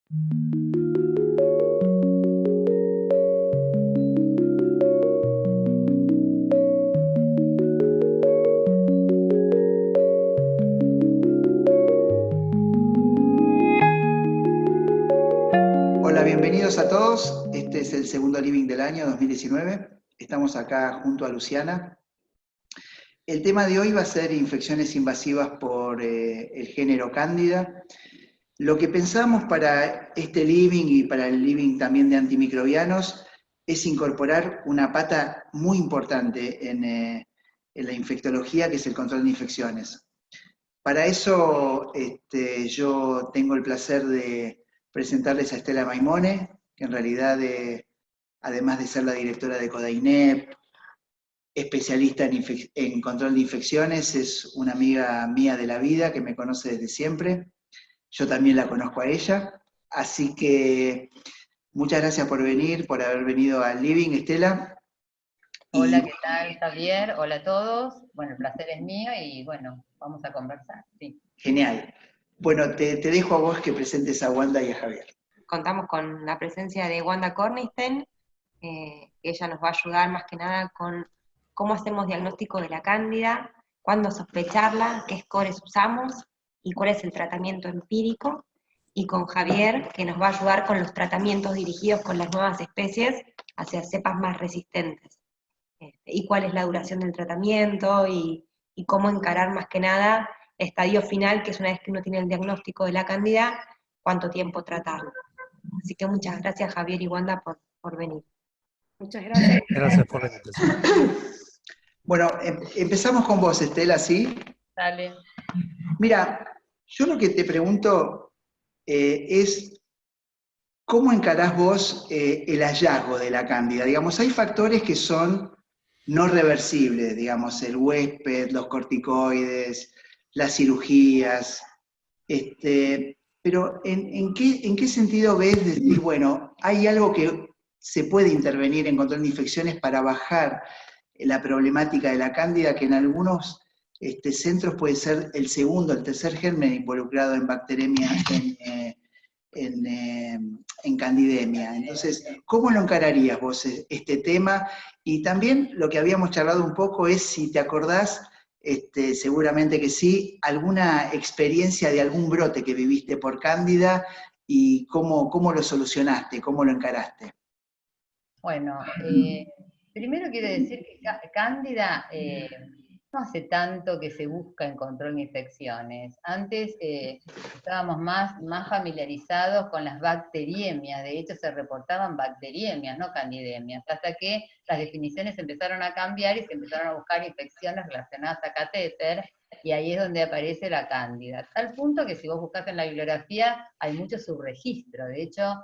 Hola, bienvenidos a todos. Este es el segundo Living del año 2019. Estamos acá junto a Luciana. El tema de hoy va a ser infecciones invasivas por el género Cándida. Lo que pensamos para este living y para el living también de antimicrobianos es incorporar una pata muy importante en la infectología, que es el control de infecciones. Para eso yo tengo el placer de presentarles a Estela Maimone, que en realidad, además de ser la directora de CODAINEP, especialista en control de infecciones, es una amiga mía de la vida que me conoce desde siempre. Yo también la conozco a ella. Así que muchas gracias por venir, por haber venido al Living, Estela. Hola, Y ¿qué tal, Javier? Hola a todos. Bueno, el placer es mío y bueno, vamos a conversar, sí. genial. Bueno, te dejo a vos que presentes a Wanda y a Javier. Contamos con la presencia de Wanda Cornisten, que ella nos va a ayudar más que nada con cómo hacemos diagnóstico de la cándida, cuándo sospecharla, qué scores usamos y cuál es el tratamiento empírico, y con Javier, que nos va a ayudar con los tratamientos dirigidos con las nuevas especies hacia cepas más resistentes, y cuál es la duración del tratamiento y cómo encarar más que nada el estadio final, que es una vez que uno tiene el diagnóstico de la cándida, cuánto tiempo tratarlo. Así que muchas gracias, Javier y Wanda, por venir. Muchas gracias. Gracias por la invitación. Bueno, empezamos con vos, Estela, ¿sí? Dale. Mira, yo lo que te pregunto es, ¿cómo encarás vos el hallazgo de la cándida? Digamos, hay factores que son no reversibles, digamos, el huésped, los corticoides, las cirugías, pero ¿en qué sentido ves decir, bueno, hay algo que se puede intervenir en control de infecciones para bajar la problemática de la cándida, que en algunos centros puede ser el segundo, el tercer germen involucrado en bacteremia, en candidemia? Entonces, ¿cómo lo encararías vos este tema? Y también lo que habíamos charlado un poco es si te acordás, seguramente que sí, alguna experiencia de algún brote que viviste por cándida y cómo lo solucionaste, cómo lo encaraste. Bueno, primero quiero decir que Cándida no hace tanto que se busca en control de infecciones. Antes estábamos más familiarizados con las bacteriemias, de hecho se reportaban bacteriemias, no candidemias, hasta que las definiciones empezaron a cambiar y se empezaron a buscar infecciones relacionadas a catéter, y ahí es donde aparece la cándida. Tal punto que si vos buscas en la bibliografía hay mucho subregistro, de hecho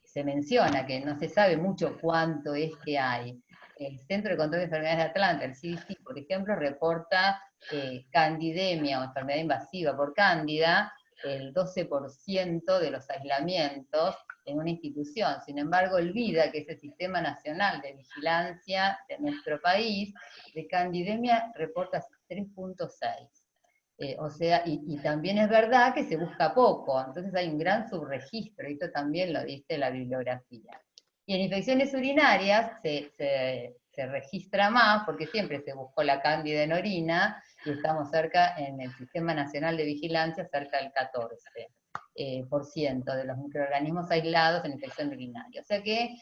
se menciona que no se sabe mucho cuánto es que hay. El Centro de Control de Enfermedades de Atlanta, el CDC, por ejemplo, reporta candidemia o enfermedad invasiva por cándida, el 12% de los aislamientos en una institución. Sin embargo, el VIDA, que es el Sistema Nacional de Vigilancia de nuestro país, de candidemia reporta 3.6. O sea, y también es verdad que se busca poco, entonces hay un gran subregistro, y esto también lo dice la bibliografía. Y en infecciones urinarias se registra más, porque siempre se buscó la cándida en orina, y estamos cerca, en el Sistema Nacional de Vigilancia, cerca del 14% de los microorganismos aislados en infección urinaria. O sea que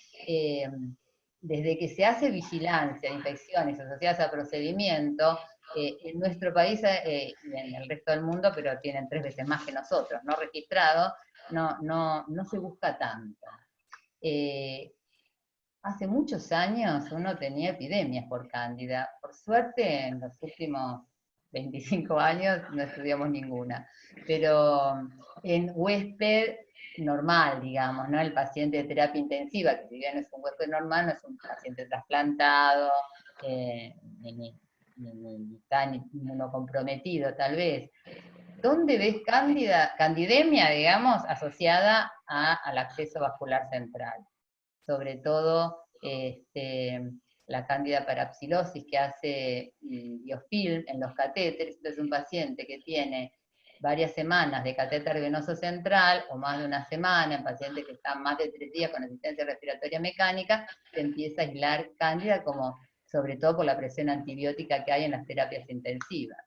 desde que se hace vigilancia de infecciones asociadas a procedimiento, en nuestro país y en el resto del mundo, pero tienen 3 veces más que nosotros, no registrado, no se busca tanto. Hace muchos años uno tenía epidemias por cándida. Por suerte, en los últimos 25 años no estudiamos ninguna. Pero en huésped normal, digamos, ¿no? El paciente de terapia intensiva, que si bien no es un huésped normal, no es un paciente trasplantado, ni tan inmunocomprometido tal vez. ¿Dónde ves candidemia, digamos, asociada al acceso vascular central? Sobre todo la cándida parapsilosis que hace biofilm en los catéteres. Entonces un paciente que tiene varias semanas de catéter venoso central, o más de una semana, en pacientes que están más de 3 días con asistencia respiratoria mecánica, se empieza a aislar cándida, como sobre todo por la presión antibiótica que hay en las terapias intensivas.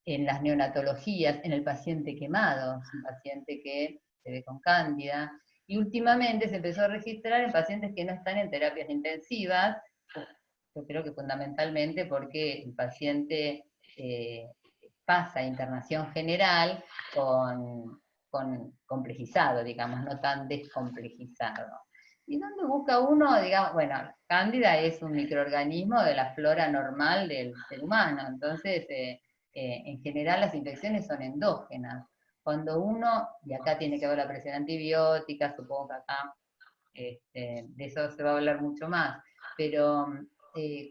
En las neonatologías, en el paciente quemado, es un paciente que se ve con cándida, y últimamente se empezó a registrar en pacientes que no están en terapias intensivas, yo creo que fundamentalmente porque el paciente pasa a internación general con complejizado, digamos, no tan descomplejizado. ¿Y dónde busca uno? Digamos, bueno, cándida es un microorganismo de la flora normal del ser humano, entonces en general las infecciones son endógenas. Cuando uno, y acá tiene que ver la presión antibiótica, supongo que acá de eso se va a hablar mucho más, pero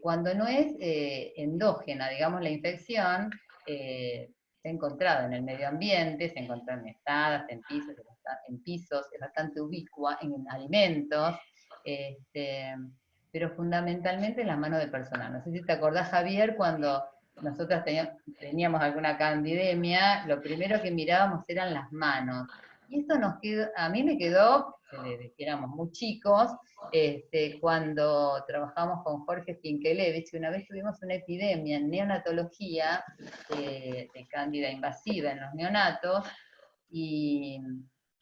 cuando no es endógena, digamos, la infección, se ha encontrado en el medio ambiente, se encuentra en estadas, en pisos, es bastante ubicua, en alimentos, pero fundamentalmente en las manos del personal. No sé si te acordás, Javier, cuando nosotros teníamos alguna candidemia, lo primero que mirábamos eran las manos. Y esto nos quedó, a mí me quedó, desde que éramos muy chicos, cuando trabajamos con Jorge Finkelevich, una vez tuvimos una epidemia en neonatología de cándida invasiva en los neonatos, y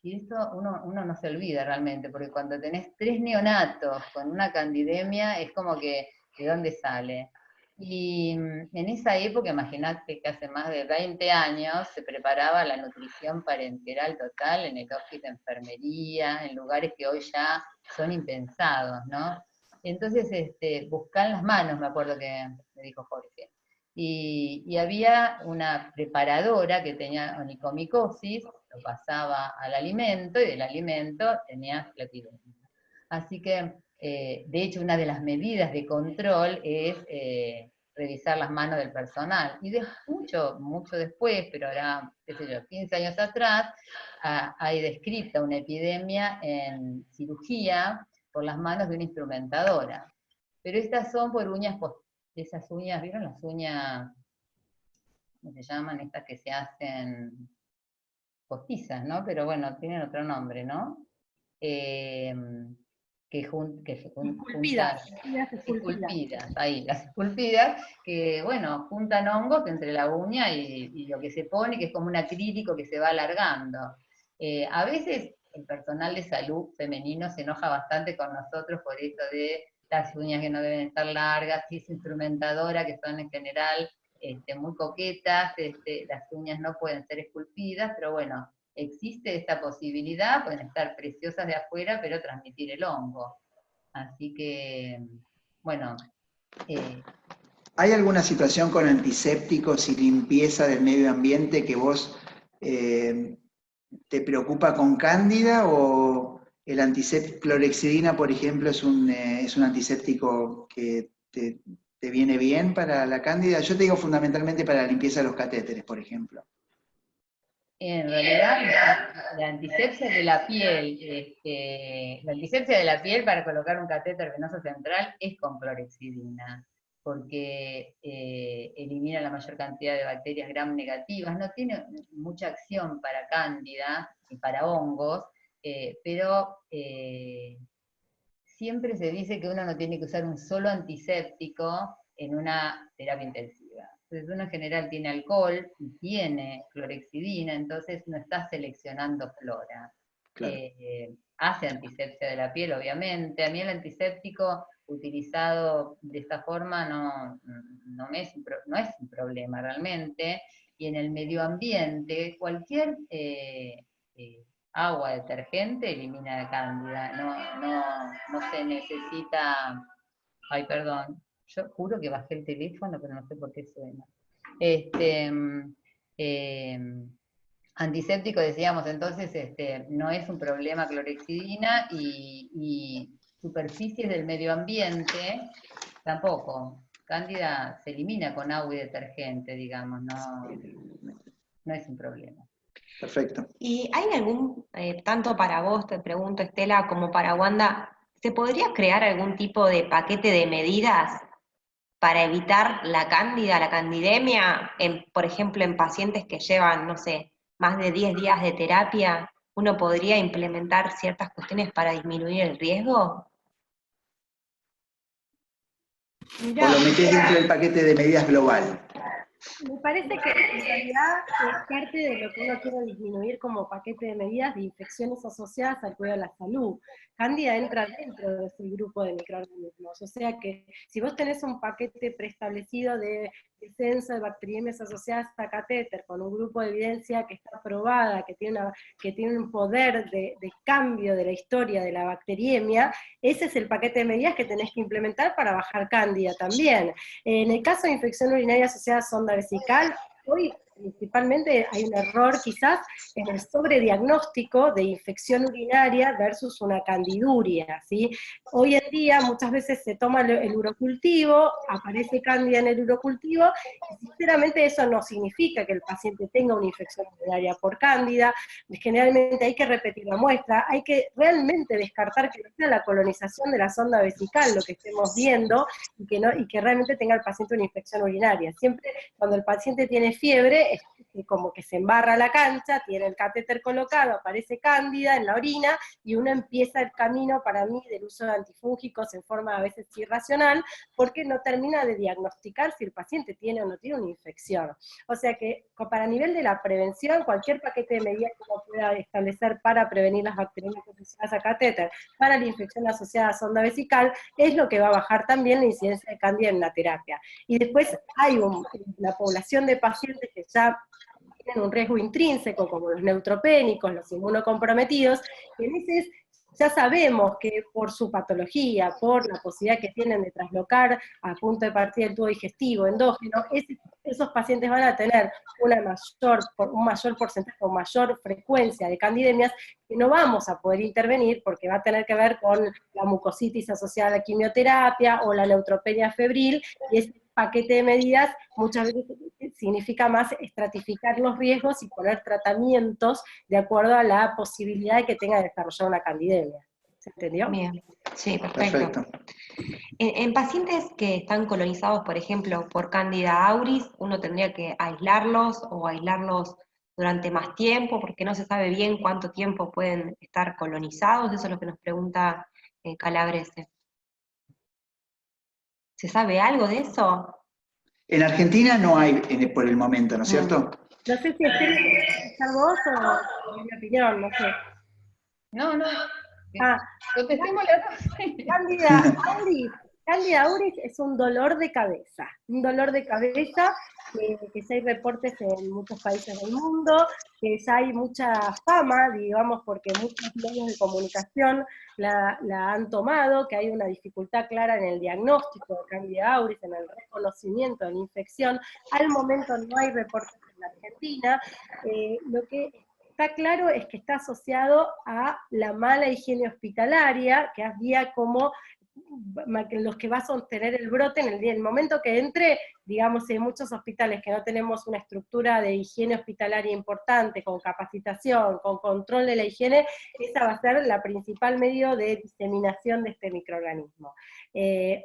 esto uno no se olvida realmente, porque cuando tenés 3 neonatos con una candidemia, es como que, ¿de dónde sale? Y en esa época, imagínate que hace más de 20 años, se preparaba la nutrición parenteral total en el hospital de enfermería, en lugares que hoy ya son impensados, ¿no? Entonces, buscan las manos, me acuerdo que me dijo Jorge. Y había una preparadora que tenía onicomicosis, lo pasaba al alimento, y del alimento tenía la epidemia. Así que, de hecho, una de las medidas de control es revisar las manos del personal. Y mucho después, pero ahora, qué sé yo, 15 años atrás, hay descrita una epidemia en cirugía por las manos de una instrumentadora. Pero estas son por uñas, esas uñas, ¿vieron las uñas, cómo se llaman? Estas que se hacen postizas, ¿no? Pero bueno, tienen otro nombre, ¿no? Esculpidas, esculpidas, ahí, las esculpidas, que bueno, juntan hongos entre la uña y lo que se pone, que es como un acrílico que se va alargando. A veces el personal de salud femenino se enoja bastante con nosotros por esto de las uñas que no deben estar largas, si es instrumentadora, que son en general muy coquetas, las uñas no pueden ser esculpidas, pero bueno, existe esta posibilidad, pueden estar preciosas de afuera, pero transmitir el hongo. Así que, bueno. ¿Hay alguna situación con antisépticos y limpieza del medio ambiente que vos te preocupa con cándida, o el antiséptico, clorhexidina, por ejemplo, es un antiséptico que te viene bien para la cándida? Yo te digo fundamentalmente para la limpieza de los catéteres, por ejemplo. En realidad, la antisepsia de la piel, la antisepsia de la piel para colocar un catéter venoso central es con clorhexidina, porque elimina la mayor cantidad de bacterias gram negativas, no tiene mucha acción para cándida y para hongos, pero siempre se dice que uno no tiene que usar un solo antiséptico en una terapia intensiva. Entonces uno en general tiene alcohol y tiene clorhexidina, entonces no está seleccionando flora. Claro. Hace antisepsia de la piel, obviamente. A mí el antiséptico utilizado de esta forma no es un problema realmente. Y en el medio ambiente, cualquier agua detergente elimina la cándida, no se necesita. Ay, perdón, yo juro que bajé el teléfono, pero no sé por qué suena. Antiséptico, decíamos, entonces, no es un problema clorhexidina, y superficies del medio ambiente tampoco. Cándida se elimina con agua y detergente, digamos, no es un problema. Perfecto. ¿Y hay algún, tanto para vos, te pregunto, Estela, como para Wanda, ¿se podría crear algún tipo de paquete de medidas para evitar la cándida, la candidemia, por ejemplo, en pacientes que llevan, no sé, más de 10 días de terapia, uno podría implementar ciertas cuestiones para disminuir el riesgo? ¿O lo metés dentro del paquete de medidas global? Me parece que en realidad parte de lo que uno quiere disminuir como paquete de medidas de infecciones asociadas al cuidado de la salud. Cándida entra dentro de ese grupo de microorganismos, o sea que si vos tenés un paquete preestablecido de descenso de bacteriemias asociadas a catéter con un grupo de evidencia que está probada, que tiene un poder de cambio de la historia de la bacteriemia, ese es el paquete de medidas que tenés que implementar para bajar cándida también. En el caso de infección urinaria asociada a sonda vesical, hoy principalmente hay un error quizás en el sobrediagnóstico de infección urinaria versus una candiduria, ¿sí? Hoy en día muchas veces se toma el urocultivo, aparece cándida en el urocultivo, y sinceramente eso no significa que el paciente tenga una infección urinaria por cándida. Generalmente hay que repetir la muestra, hay que realmente descartar que no sea la colonización de la sonda vesical lo que estemos viendo, y que realmente tenga el paciente una infección urinaria. Siempre cuando el paciente tiene fiebre, es como que se embarra la cancha, tiene el catéter colocado, aparece cándida en la orina, y uno empieza el camino, para mí, del uso de antifúngicos en forma a veces irracional, porque no termina de diagnosticar si el paciente tiene o no tiene una infección. O sea que, para nivel de la prevención, cualquier paquete de medidas que uno pueda establecer para prevenir las bacterias asociadas a catéter, para la infección asociada a sonda vesical, es lo que va a bajar también la incidencia de cándida en la terapia. Y después hay la población de pacientes que ya tienen un riesgo intrínseco, como los neutropénicos, los inmunocomprometidos, que en ese ya sabemos que por su patología, por la posibilidad que tienen de traslocar a punto de partida el tubo digestivo endógeno, esos pacientes van a tener un mayor porcentaje o mayor frecuencia de candidemias que no vamos a poder intervenir porque va a tener que ver con la mucositis asociada a la quimioterapia o la neutropenia febril, y ese paquete de medidas muchas veces significa más estratificar los riesgos y poner tratamientos de acuerdo a la posibilidad de que tenga de desarrollar una candidemia. ¿Se entendió? Bien, sí, perfecto. En pacientes que están colonizados, por ejemplo, por Candida auris, uno tendría que aislarlos o aislarlos durante más tiempo, porque no se sabe bien cuánto tiempo pueden estar colonizados. Eso es lo que nos pregunta Calabrese. ¿Se sabe algo de eso? En Argentina no hay por el momento, ¿no es cierto? No sé si querés estar vos o mi opinión, no sé. No. Contestemos las dos. Candida auris es un dolor de cabeza, que ya hay reportes en muchos países del mundo, que ya hay mucha fama, digamos, porque muchos medios de comunicación la han tomado, que hay una dificultad clara en el diagnóstico de Candida auris, en el reconocimiento de la infección. Al momento no hay reportes en la Argentina. Lo que está claro es que está asociado a la mala higiene hospitalaria, que había como los que va a sostener el brote en el momento que entre, digamos, en muchos hospitales que no tenemos una estructura de higiene hospitalaria importante, con capacitación, con control de la higiene, esa va a ser la principal medio de diseminación de este microorganismo.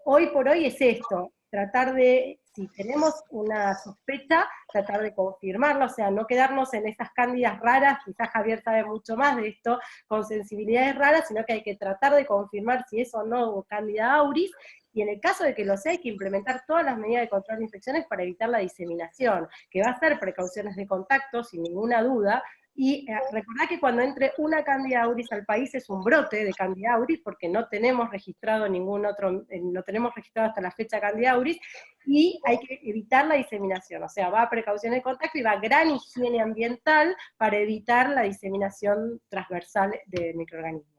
Hoy por hoy es esto, tratar de, si tenemos una sospecha, tratar de confirmarla, o sea, no quedarnos en esas cándidas raras, quizás Javier sabe mucho más de esto, con sensibilidades raras, sino que hay que tratar de confirmar si es o no Candida auris, y en el caso de que lo sea, hay que implementar todas las medidas de control de infecciones para evitar la diseminación, que va a ser precauciones de contacto, sin ninguna duda, y recordad que cuando entre una Candida auris al país es un brote de Candida auris, porque no tenemos registrado no tenemos registrado hasta la fecha Candida auris, y hay que evitar la diseminación, o sea, va a precauciones de contacto y va a gran higiene ambiental para evitar la diseminación transversal de microorganismos.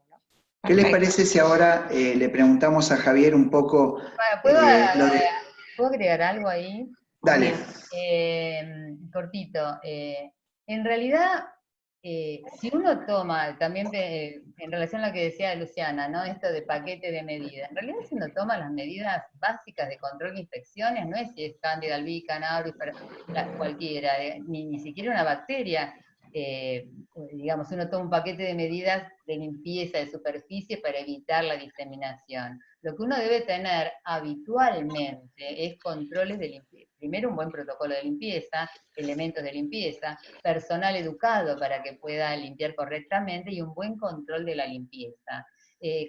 ¿Qué les parece si ahora le preguntamos a Javier un poco ¿Puedo lo de... ¿Puedo agregar algo ahí? Dale. Cortito. En realidad, si uno toma, también en relación a lo que decía Luciana, ¿no? Esto de paquete de medidas, en realidad si uno toma las medidas básicas de control de infecciones, no es si es Candida albicans, auris, cualquiera, ni siquiera una bacteria. digamos, uno toma un paquete de medidas de limpieza de superficie para evitar la diseminación. Lo que uno debe tener habitualmente es controles de limpieza. Primero, un buen protocolo de limpieza, elementos de limpieza, personal educado para que pueda limpiar correctamente y un buen control de la limpieza.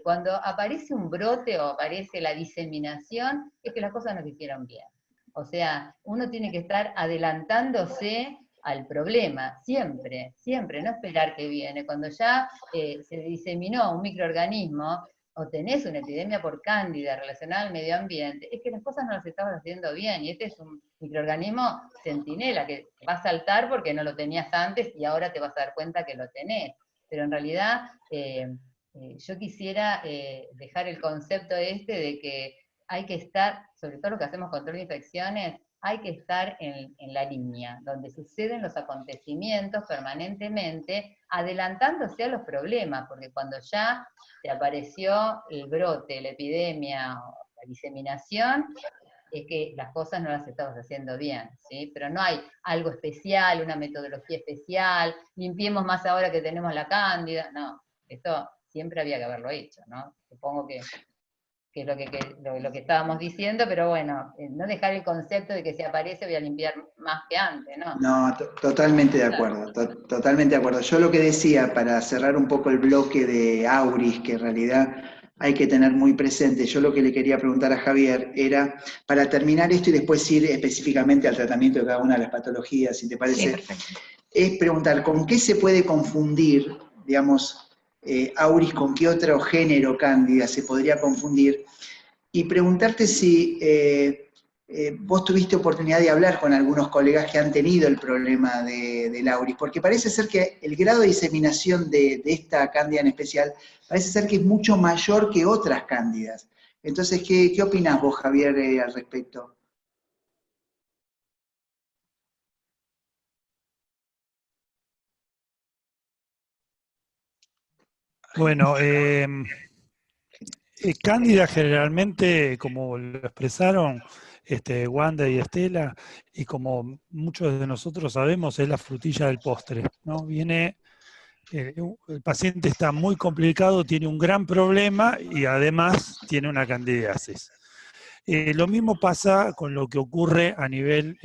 Cuando aparece un brote o aparece la diseminación, es que las cosas no se hicieron bien. O sea, uno tiene que estar adelantándose al problema, siempre, siempre, no esperar que viene. Cuando ya se diseminó un microorganismo, o tenés una epidemia por cándida relacionada al medio ambiente, es que las cosas no las estabas haciendo bien, y este es un microorganismo centinela que va a saltar porque no lo tenías antes y ahora te vas a dar cuenta que lo tenés. Pero en realidad yo quisiera dejar el concepto este de que hay que estar, sobre todo lo que hacemos control de infecciones, hay que estar en la línea, donde suceden los acontecimientos permanentemente, adelantándose a los problemas, porque cuando ya te apareció el brote, la epidemia o la diseminación, es que las cosas no las estabas haciendo bien, ¿sí? Pero no hay algo especial, una metodología especial, limpiemos más ahora que tenemos la cándida, no, esto siempre había que haberlo hecho, ¿no? Supongo que es lo que estábamos diciendo, pero bueno, no dejar el concepto de que si aparece voy a limpiar más que antes, ¿no? No, totalmente de acuerdo, totalmente de acuerdo. Yo lo que decía, para cerrar un poco el bloque de Auris, que en realidad hay que tener muy presente, yo lo que le quería preguntar a Javier era, para terminar esto y después ir específicamente al tratamiento de cada una de las patologías, si te parece, es preguntar, ¿con qué se puede confundir, digamos, Auris, con qué otro género cándida se podría confundir? Y preguntarte si vos tuviste oportunidad de hablar con algunos colegas que han tenido el problema del Auris, porque parece ser que el grado de diseminación de esta cándida en especial parece ser que es mucho mayor que otras cándidas. Entonces, ¿qué opinás vos, Javier, al respecto? Bueno, cándida generalmente, como lo expresaron Wanda y Estela, y como muchos de nosotros sabemos, es la frutilla del postre, ¿no? Viene, el paciente está muy complicado, tiene un gran problema y además tiene una candidiasis. Lo mismo pasa con lo que ocurre a nivel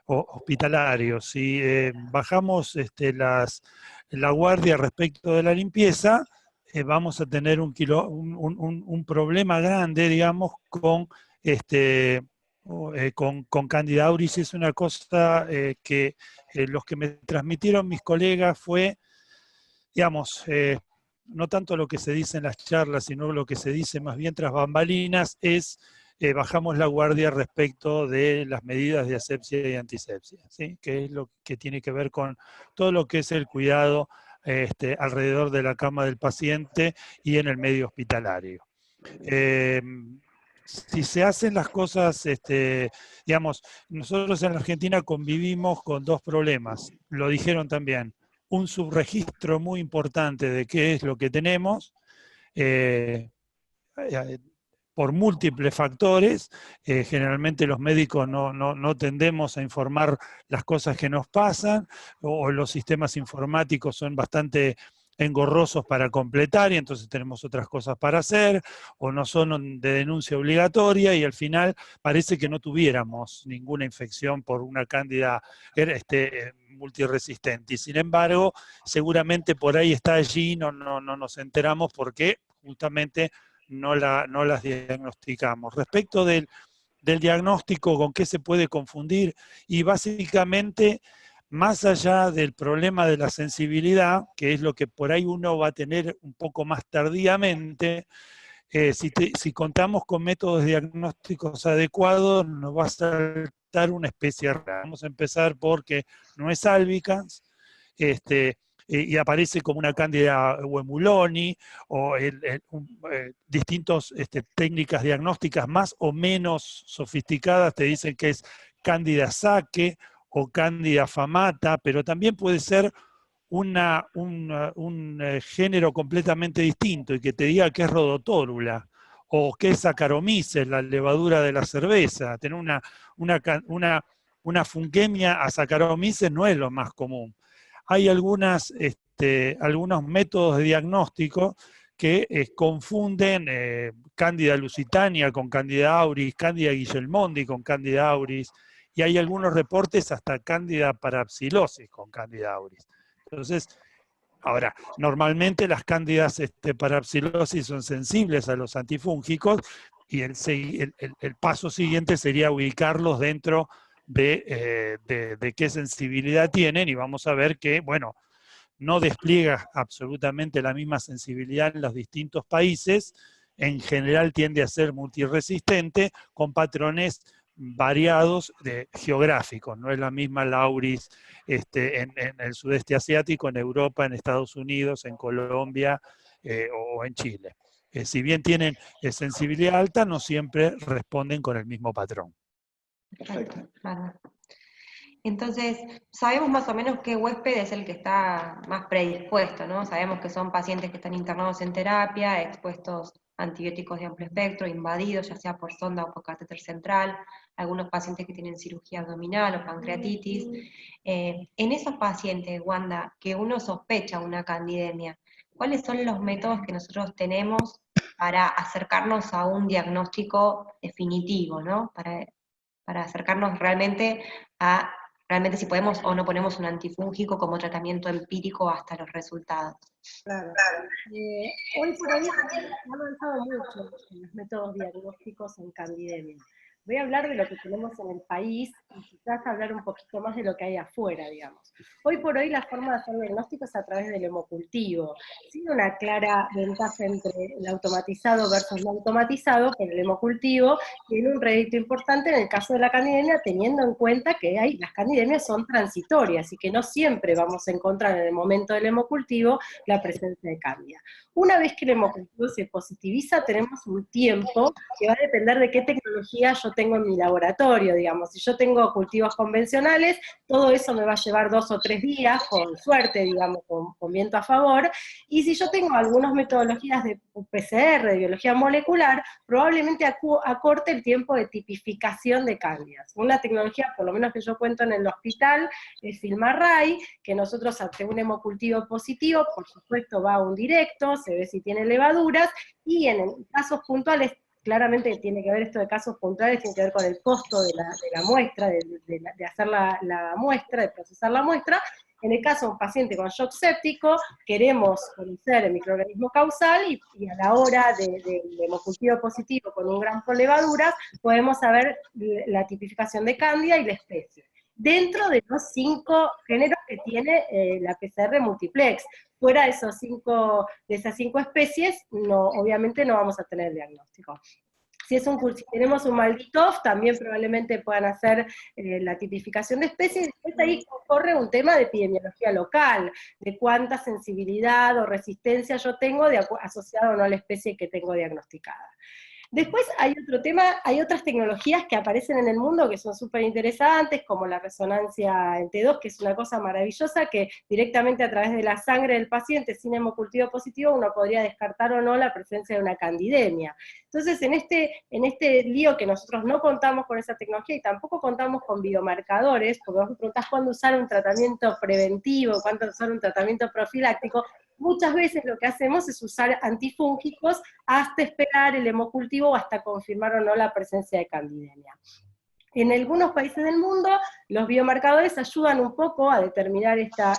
hospitalario. Si bajamos la guardia respecto de la limpieza, vamos a tener un problema grande, digamos, con Candida auris. Es una cosa que los que me transmitieron mis colegas fue, digamos, no tanto lo que se dice en las charlas, sino lo que se dice más bien tras bambalinas, es bajamos la guardia respecto de las medidas de asepsia y antisepsia, ¿sí? Que es lo que tiene que ver con todo lo que es el cuidado alrededor de la cama del paciente y en el medio hospitalario. Si se hacen las cosas, digamos, nosotros en la Argentina convivimos con dos problemas, lo dijeron también, un subregistro muy importante de qué es lo que tenemos, por múltiples factores. Generalmente los médicos no tendemos a informar las cosas que nos pasan, o los sistemas informáticos son bastante engorrosos para completar y entonces tenemos otras cosas para hacer, o no son de denuncia obligatoria y al final parece que no tuviéramos ninguna infección por una cándida multiresistente. Y sin embargo, seguramente por ahí está allí, no nos enteramos porque justamente no las diagnosticamos. Respecto del diagnóstico, ¿con qué se puede confundir? Y básicamente, más allá del problema de la sensibilidad, que es lo que por ahí uno va a tener un poco más tardíamente, si contamos con métodos diagnósticos adecuados, nos va a saltar una especie rara. Vamos a empezar porque no es albicans, y aparece como una cándida Wemuloni, o distintas técnicas diagnósticas más o menos sofisticadas te dicen que es cándida Sake o cándida famata, pero también puede ser un género completamente distinto y que te diga que es Rhodotórula o que es Saccharomyces, la levadura de la cerveza. Tener una fungemia a Saccharomyces no es lo más común. hay algunos métodos de diagnóstico que confunden Candida lusitania con Candida auris, Candida guillermondi con Candida auris, y hay algunos reportes hasta Candida parapsilosis con Candida auris. Entonces, ahora, normalmente las cándidas parapsilosis son sensibles a los antifúngicos, y el paso siguiente sería ubicarlos dentro de qué sensibilidad tienen, y vamos a ver que, bueno, no despliega absolutamente la misma sensibilidad en los distintos países. En general tiende a ser multiresistente, con patrones variados geográficos. No es la misma la auris en el sudeste asiático, en Europa, en Estados Unidos, en Colombia o en Chile. Si bien tienen sensibilidad alta, no siempre responden con el mismo patrón. Perfecto. Entonces, sabemos más o menos qué huésped es el que está más predispuesto, ¿no? Sabemos que son pacientes que están internados en terapia, expuestos a antibióticos de amplio espectro, invadidos, ya sea por sonda o por catéter central, algunos pacientes que tienen cirugía abdominal o pancreatitis. En esos pacientes, Wanda, que uno sospecha una candidemia, ¿cuáles son los métodos que nosotros tenemos para acercarnos a un diagnóstico definitivo, ¿no? Para acercarnos realmente si podemos o no ponemos un antifúngico como tratamiento empírico hasta los resultados. Claro. Hoy por hoy ha avanzado mucho en los métodos diagnósticos en candidemia. Voy a hablar de lo que tenemos en el país y quizás hablar un poquito más de lo que hay afuera, digamos. Hoy por hoy la forma de hacer diagnóstico es a través del hemocultivo. Sin una clara ventaja entre el automatizado versus no automatizado, pero el hemocultivo tiene un rédito importante en el caso de la candidemia, teniendo en cuenta que las candidemias son transitorias y que no siempre vamos a encontrar en el momento del hemocultivo la presencia de cándida. Una vez que el hemocultivo se positiviza, tenemos un tiempo que va a depender de qué tecnología yo tengo en mi laboratorio, digamos. Si yo tengo cultivos convencionales, todo eso me va a llevar 2 o 3 días, con suerte, digamos, con viento a favor, y si yo tengo algunas metodologías de PCR, de biología molecular, probablemente acorte el tiempo de tipificación de cándidas. Una tecnología, por lo menos que yo cuento en el hospital, es FilmArray, que nosotros ante un hemocultivo positivo, por supuesto va a un directo, se ve si tiene levaduras, y en casos puntuales, claramente tiene que ver esto de casos puntuales, tiene que ver con el costo de la muestra, de hacer la muestra, de procesar la muestra. En el caso de un paciente con shock séptico, queremos conocer el microorganismo causal y a la hora del hemocultivo positivo con un gramo de levaduras, podemos saber la tipificación de cándida y la especie, dentro de los 5 géneros que tiene la PCR multiplex. Fuera de esas 5 especies, obviamente no vamos a tener el diagnóstico. Si tenemos un Malditov, también probablemente puedan hacer la tipificación de especies, y después ahí corre un tema de epidemiología local, de cuánta sensibilidad o resistencia yo tengo asociado o no a la especie que tengo diagnosticada. Después hay otro tema, hay otras tecnologías que aparecen en el mundo que son súper interesantes, como la resonancia en T2, que es una cosa maravillosa, que directamente a través de la sangre del paciente sin hemocultivo positivo uno podría descartar o no la presencia de una candidemia. Entonces, en este lío que nosotros no contamos con esa tecnología y tampoco contamos con biomarcadores, porque vos me preguntás cuándo usar un tratamiento preventivo, cuándo usar un tratamiento profiláctico, muchas veces lo que hacemos es usar antifúngicos hasta esperar el hemocultivo o hasta confirmar o no la presencia de candidemia. En algunos países del mundo, los biomarcadores ayudan un poco a determinar esta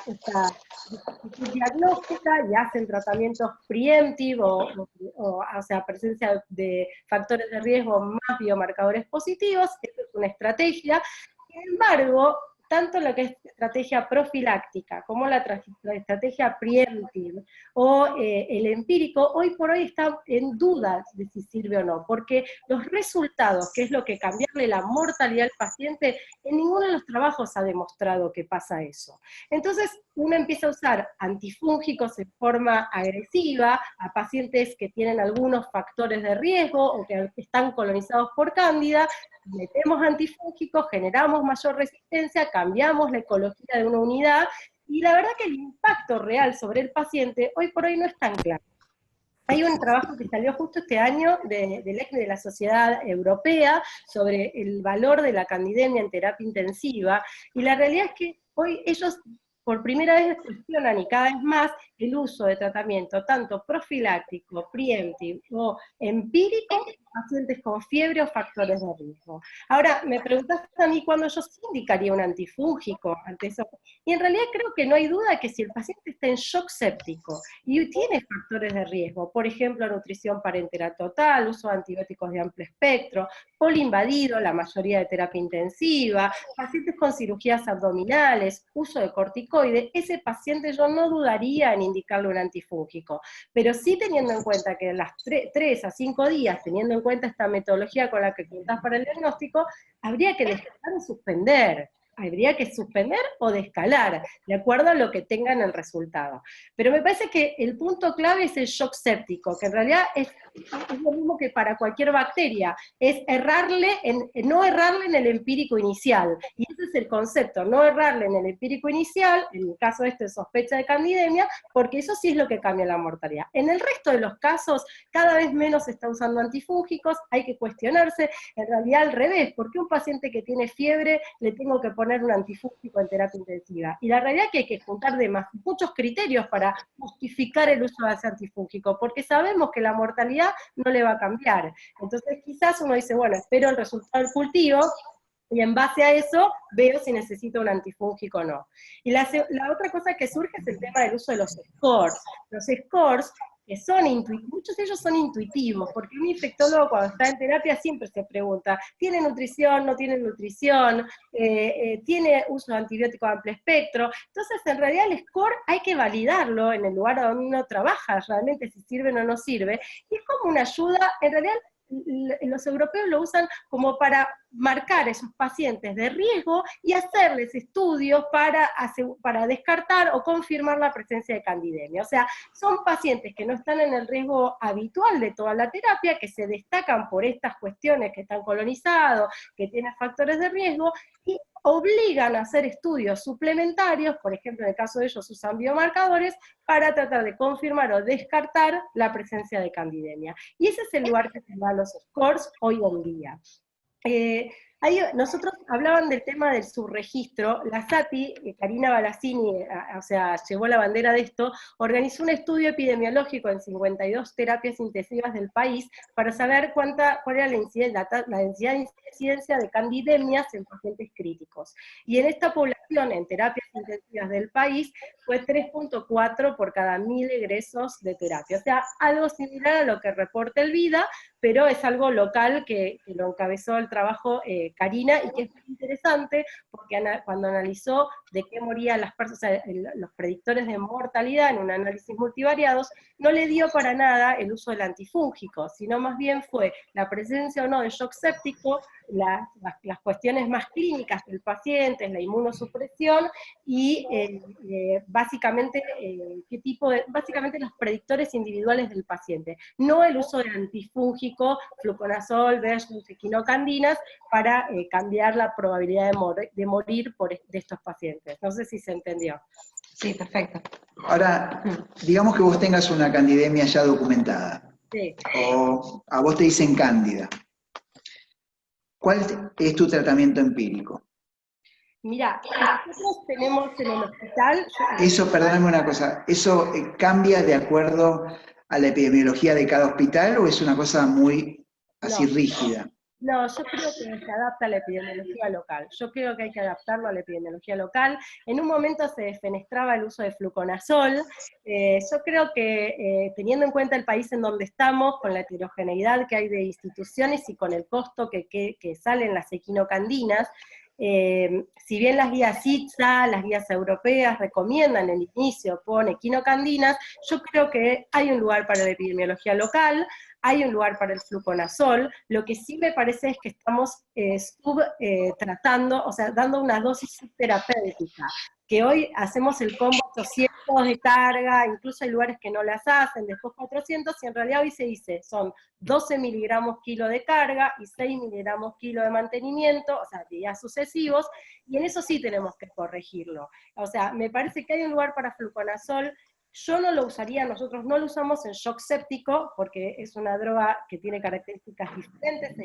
diagnóstica y hacen tratamientos preemptivos, o sea, presencia de factores de riesgo más biomarcadores positivos. Esta es una estrategia. Sin embargo, tanto lo que es estrategia profiláctica como la estrategia preemptive o el empírico, hoy por hoy está en duda de si sirve o no, porque los resultados, que es lo que cambiarle la mortalidad al paciente, en ninguno de los trabajos ha demostrado que pasa eso. Entonces, uno empieza a usar antifúngicos en forma agresiva a pacientes que tienen algunos factores de riesgo o que están colonizados por cándida, metemos antifúngicos, generamos mayor resistencia, cambiamos la ecología de una unidad, y la verdad que el impacto real sobre el paciente hoy por hoy no es tan claro. Hay un trabajo que salió justo este año del ECNE, de la Sociedad Europea, sobre el valor de la candidemia en terapia intensiva, y la realidad es que hoy ellos por primera vez cuestionan y cada vez más el uso de tratamiento tanto profiláctico, preemptive o empírico en pacientes con fiebre o factores de riesgo. Ahora, me preguntaste a mí cuándo yo sí indicaría un antifúngico ante eso, y en realidad creo que no hay duda que si el paciente está en shock séptico y tiene factores de riesgo, por ejemplo, nutrición parentera total, uso de antibióticos de amplio espectro, poliinvadido, la mayoría de terapia intensiva, pacientes con cirugías abdominales, uso de corticoides, ese paciente yo no dudaría en indicarle un antifúngico, pero sí teniendo en cuenta que en las 3 a 5 días, teniendo en cuenta esta metodología con la que contás para el diagnóstico, habría que descartar o suspender. Habría que suspender o descalar, de acuerdo a lo que tengan el resultado. Pero me parece que el punto clave es el shock séptico, que en realidad es lo mismo que para cualquier bacteria, es no errarle en el empírico inicial. Y ese es el concepto, no errarle en el empírico inicial, en el caso de sospecha de candidemia, porque eso sí es lo que cambia la mortalidad. En el resto de los casos, cada vez menos se está usando antifúngicos, hay que cuestionarse, en realidad al revés, ¿por qué un paciente que tiene fiebre le tengo que poner un antifúngico en terapia intensiva? Y la realidad es que hay que juntar muchos criterios para justificar el uso de ese antifúngico, porque sabemos que la mortalidad no le va a cambiar. Entonces quizás uno dice, bueno, espero el resultado del cultivo, y en base a eso veo si necesito un antifúngico o no. Y la otra cosa que surge es el tema del uso de los scores. Los scores, que muchos de ellos son intuitivos, porque un infectólogo cuando está en terapia siempre se pregunta, ¿tiene nutrición, no tiene nutrición? ¿Tiene uso de antibiótico de amplio espectro? Entonces, en realidad el score hay que validarlo en el lugar donde uno trabaja, realmente si sirve o no sirve, y es como una ayuda, en realidad los europeos lo usan como para marcar a esos pacientes de riesgo y hacerles estudios para descartar o confirmar la presencia de candidemia. O sea, son pacientes que no están en el riesgo habitual de toda la terapia, que se destacan por estas cuestiones que están colonizados, que tienen factores de riesgo, y obligan a hacer estudios suplementarios, por ejemplo, en el caso de ellos usan biomarcadores, para tratar de confirmar o descartar la presencia de candidemia. Y ese es el lugar que se dan los scores hoy en día. Nosotros hablaban del tema del subregistro, la SATI, Karina Balassini, o sea, llevó la bandera de esto, organizó un estudio epidemiológico en 52 terapias intensivas del país para saber cuál era la densidad de incidencia de candidemias en pacientes críticos. Y en esta población, en terapias intensivas del país, fue 3.4 por cada 1000 egresos de terapia. O sea, algo similar a lo que reporta el VIDA, pero es algo local que lo encabezó el trabajo Karina, y que es muy interesante, porque cuando analizó de qué morían las personas, o sea, los predictores de mortalidad en un análisis multivariados, no le dio para nada el uso del antifúngico, sino más bien fue la presencia o no de shock séptico, las cuestiones más clínicas del paciente, la inmunosupresión, y básicamente los predictores individuales del paciente, no el uso del antifúngico, fluconazol versus equinocandinas, para cambiar la probabilidad de morir de estos pacientes. No sé si se entendió. Sí, perfecto. Ahora, digamos que vos tengas una candidemia ya documentada, Sí. o a vos te dicen cándida. ¿Cuál es tu tratamiento empírico? Mira, nosotros tenemos en el hospital... Eso, perdóname una cosa, ¿eso cambia de acuerdo a la epidemiología de cada hospital o es una cosa muy así rígida? No, yo creo que se adapta a la epidemiología local. Yo creo que hay que adaptarlo a la epidemiología local. En un momento se defenestraba el uso de fluconazol. Yo creo que teniendo en cuenta el país en donde estamos, con la heterogeneidad que hay de instituciones y con el costo que salen las equinocandinas, si bien las guías ITSA, las guías europeas recomiendan el inicio con equinocandinas, yo creo que hay un lugar para la epidemiología local, hay un lugar para el fluconazol. Lo que sí me parece es que estamos tratando, o sea, dando una dosis terapéutica, que hoy hacemos el combo 800 de carga, incluso hay lugares que no las hacen, después 400, y en realidad hoy se dice, son 12 miligramos kilo de carga y 6 miligramos kilo de mantenimiento, o sea, días sucesivos, y en eso sí tenemos que corregirlo. O sea, me parece que hay un lugar para fluconazol. Yo no lo usaría, nosotros no lo usamos en shock séptico, porque es una droga que tiene características diferentes,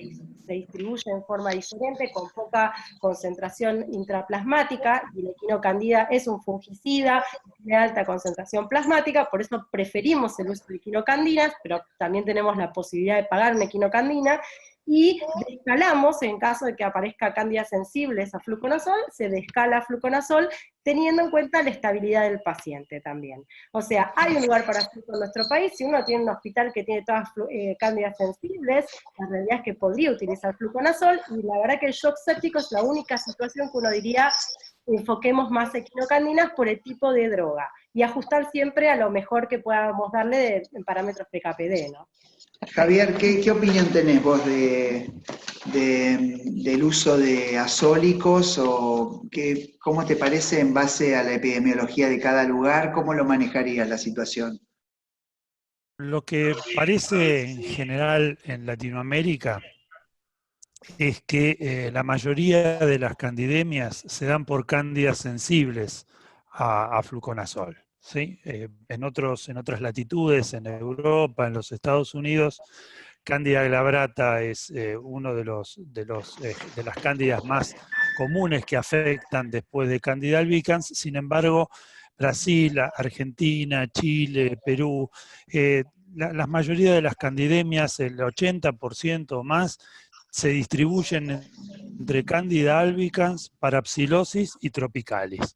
se distribuye en forma diferente, con poca concentración intraplasmática, y la equinocandida es un fungicida de alta concentración plasmática, por eso preferimos el uso de equinocandinas, pero también tenemos la posibilidad de pagar una equinocandina, y descalamos, en caso de que aparezca cándidas sensibles a fluconazol, se descala fluconazol, teniendo en cuenta la estabilidad del paciente también. O sea, hay un lugar para hacerlo en nuestro país. Si uno tiene un hospital que tiene todas cándidas sensibles, la realidad es que podría utilizar fluconazol, y la verdad que el shock séptico es la única situación que uno diría, enfoquemos más equinocandinas por el tipo de droga, y ajustar siempre a lo mejor que podamos darle en parámetros PKPD, ¿no? Javier, ¿qué opinión tenés vos del uso de azólicos? O ¿cómo te parece en base a la epidemiología de cada lugar? ¿Cómo lo manejarías la situación? Lo que parece en general en Latinoamérica es que la mayoría de las candidemias se dan por cándidas sensibles a fluconazol. ¿Sí? En otras latitudes, en Europa, en los Estados Unidos, Candida glabrata es uno de las cándidas más comunes que afectan después de Candida albicans. Sin embargo, Brasil, Argentina, Chile, Perú, la mayoría de las candidemias, el 80% o más, se distribuyen entre Candida albicans, Parapsilosis y Tropicalis.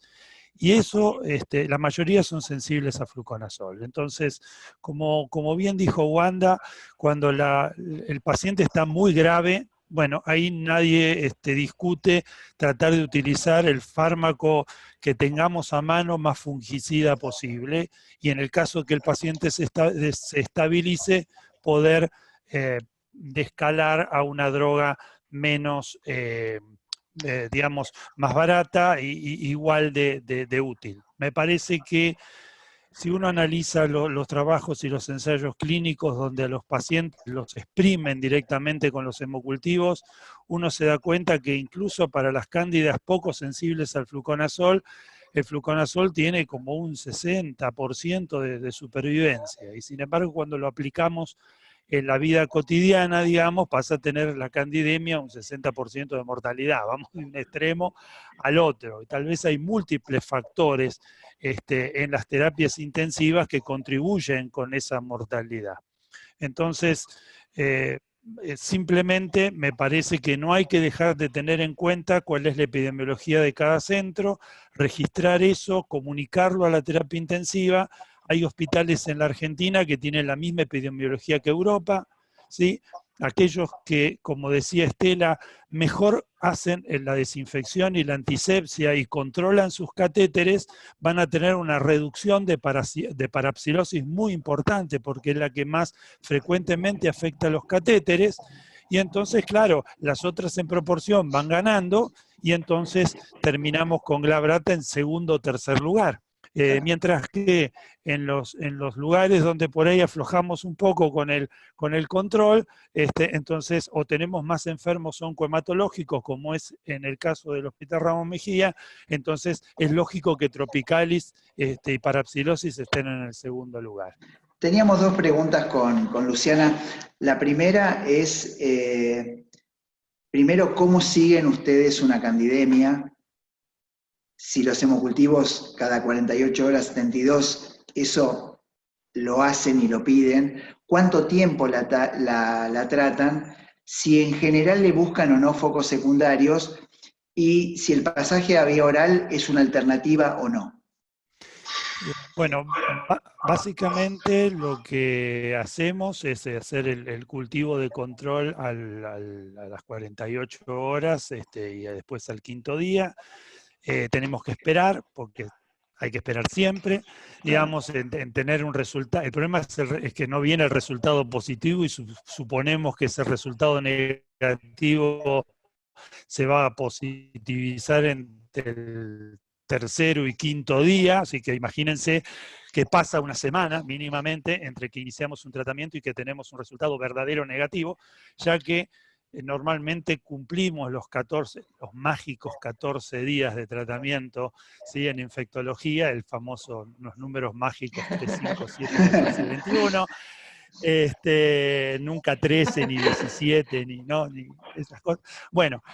Y eso, la mayoría son sensibles a fluconazol. Entonces, como bien dijo Wanda, cuando el paciente está muy grave, bueno, ahí nadie discute tratar de utilizar el fármaco que tengamos a mano más fungicida posible, y en el caso que el paciente se estabilice, poder descalar a una droga menos digamos, más barata y igual de útil. Me parece que si uno analiza los trabajos y los ensayos clínicos donde a los pacientes los exprimen directamente con los hemocultivos, uno se da cuenta que incluso para las cándidas poco sensibles al fluconazol, el fluconazol tiene como un 60% de supervivencia, y sin embargo cuando lo aplicamos en la vida cotidiana, digamos, pasa a tener la candidemia un 60% de mortalidad. Vamos de un extremo al otro. Y tal vez hay múltiples factores en las terapias intensivas que contribuyen con esa mortalidad. Entonces, simplemente me parece que no hay que dejar de tener en cuenta cuál es la epidemiología de cada centro, registrar eso, comunicarlo a la terapia intensiva. Hay hospitales en la Argentina que tienen la misma epidemiología que Europa, ¿sí? Aquellos que, como decía Estela, mejor hacen la desinfección y la antisepsia y controlan sus catéteres, van a tener una reducción de parapsilosis muy importante, porque es la que más frecuentemente afecta a los catéteres, y entonces, claro, las otras en proporción van ganando, y entonces terminamos con glabrata en segundo o tercer lugar. Mientras que en los lugares donde por ahí aflojamos un poco con el control, entonces o tenemos más enfermos oncohematológicos, como es en el caso del Hospital Ramón Mejía, entonces es lógico que Tropicalis y Parapsilosis estén en el segundo lugar. Teníamos dos preguntas con Luciana. La primera es, primero, ¿cómo siguen ustedes una candidemia? Si los hemocultivos cada 48 horas, 72, eso lo hacen y lo piden. ¿Cuánto tiempo la tratan? Si en general le buscan o no focos secundarios, y si el pasaje a vía oral es una alternativa o no. Bueno, básicamente lo que hacemos es hacer el cultivo de control a las 48 horas y después al quinto día. Tenemos que esperar, porque hay que esperar siempre, digamos, en tener un resultado. El problema es que no viene el resultado positivo y suponemos que ese resultado negativo se va a positivizar entre el tercero y quinto día, así que imagínense que pasa una semana mínimamente entre que iniciamos un tratamiento y que tenemos un resultado verdadero negativo, ya que normalmente cumplimos los mágicos 14 días de tratamiento, ¿sí? En infectología, el famoso, los números mágicos 3, 5, 7, 14, 21. Nunca 13, ni 17, ni esas cosas. Bueno,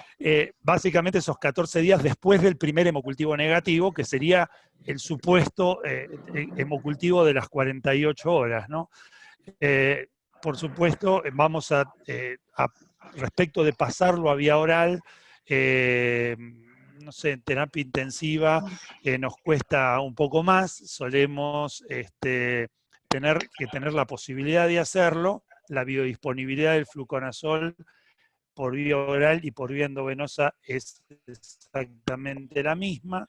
básicamente esos 14 días después del primer hemocultivo negativo, que sería el supuesto hemocultivo de las 48 horas, ¿no? Por supuesto, vamos a respecto de pasarlo a vía oral, no sé, en terapia intensiva nos cuesta un poco más, solemos tener la posibilidad de hacerlo, la biodisponibilidad del fluconazol por vía oral y por vía endovenosa es exactamente la misma,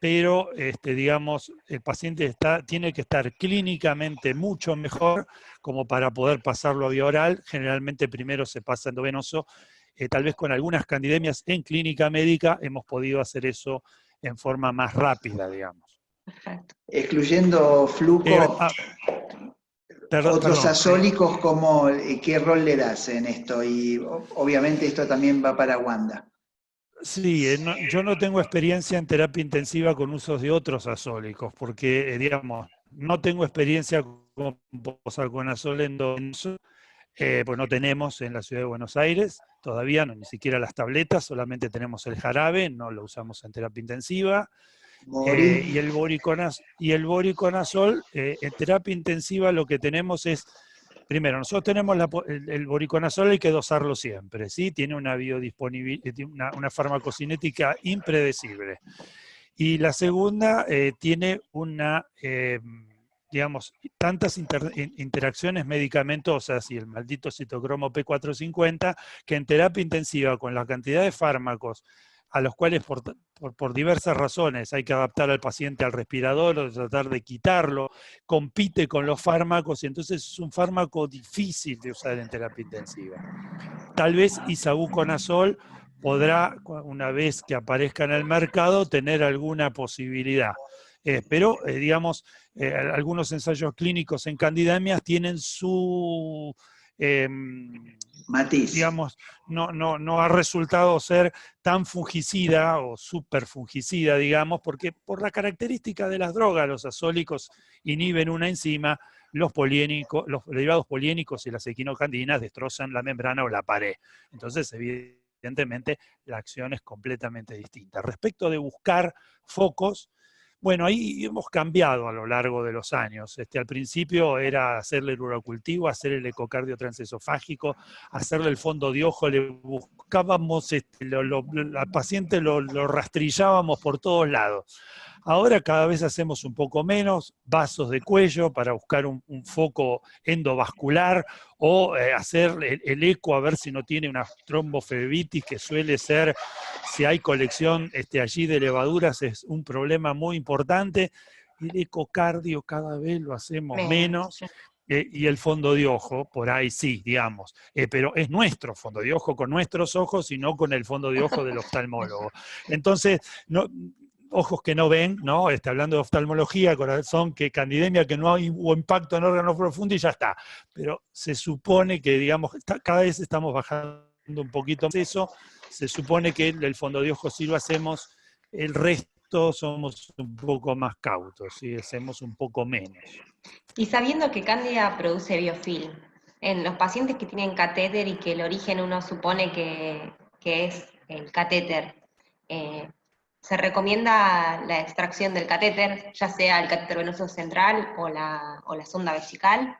pero digamos, el paciente tiene que estar clínicamente mucho mejor como para poder pasarlo a vía oral. Generalmente primero se pasa endovenoso, tal vez con algunas candidemias en clínica médica hemos podido hacer eso en forma más rápida, digamos. Perfecto. Excluyendo fluco, otros azólicos, ¿qué rol le das en esto? Y obviamente esto también va para Wanda. Sí, yo no tengo experiencia en terapia intensiva con usos de otros azólicos, porque, digamos, no tengo experiencia con posaconazol endovenoso, pues no tenemos en la ciudad de Buenos Aires, todavía no, ni siquiera las tabletas, solamente tenemos el jarabe, no lo usamos en terapia intensiva. Y el boriconazol, en terapia intensiva lo que tenemos es, primero, nosotros tenemos el boriconazol, hay que dosarlo siempre, ¿sí? Tiene una biodisponibilidad, una farmacocinética impredecible. Y la segunda, tiene digamos, tantas interacciones medicamentosas y el maldito citocromo P450, que en terapia intensiva, con la cantidad de fármacos a los cuales por diversas razones hay que adaptar al paciente al respirador o tratar de quitarlo, compite con los fármacos y entonces es un fármaco difícil de usar en terapia intensiva. Tal vez isavuconazol podrá, una vez que aparezca en el mercado, tener alguna posibilidad. Pero, digamos, algunos ensayos clínicos en candidemias tienen su... matiz. Digamos, no ha resultado ser tan fungicida o superfungicida, digamos, porque por la característica de las drogas, los azólicos inhiben una enzima, los derivados poliénicos y las equinocandinas destrozan la membrana o la pared. Entonces, evidentemente, la acción es completamente distinta. Respecto de buscar focos, bueno, ahí hemos cambiado a lo largo de los años. Al principio era hacerle el urocultivo, hacer el ecocardio transesofágico, hacerle el fondo de ojo, le buscábamos, al paciente lo rastrillábamos por todos lados. Ahora cada vez hacemos un poco menos, vasos de cuello para buscar un foco endovascular o hacer el eco a ver si no tiene una tromboflebitis, que suele ser, si hay colección allí de levaduras, es un problema muy importante. El ecocardio cada vez lo hacemos menos. Y el fondo de ojo, por ahí sí, digamos. Pero es nuestro fondo de ojo, con nuestros ojos y no con el fondo de ojo del oftalmólogo. Entonces, ojos que no ven, ¿no? Hablando de oftalmología, corazón, que candidemia, que no hubo impacto en órganos profundos y ya está. Pero se supone que, digamos, cada vez estamos bajando un poquito más eso. Se supone que el fondo de ojo sí lo hacemos, el resto somos un poco más cautos, ¿sí? Hacemos un poco menos. Y sabiendo que Cándida produce biofilm, en los pacientes que tienen catéter y que el origen uno supone que es el catéter, ¿se recomienda la extracción del catéter, ya sea el catéter venoso central o la sonda vesical?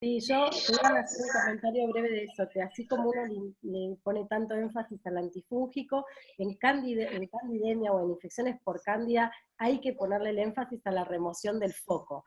Sí, yo voy a hacer un comentario breve de eso, que así como uno le pone tanto énfasis al antifúngico, en candidemia o en infecciones por cándida hay que ponerle el énfasis a la remoción del foco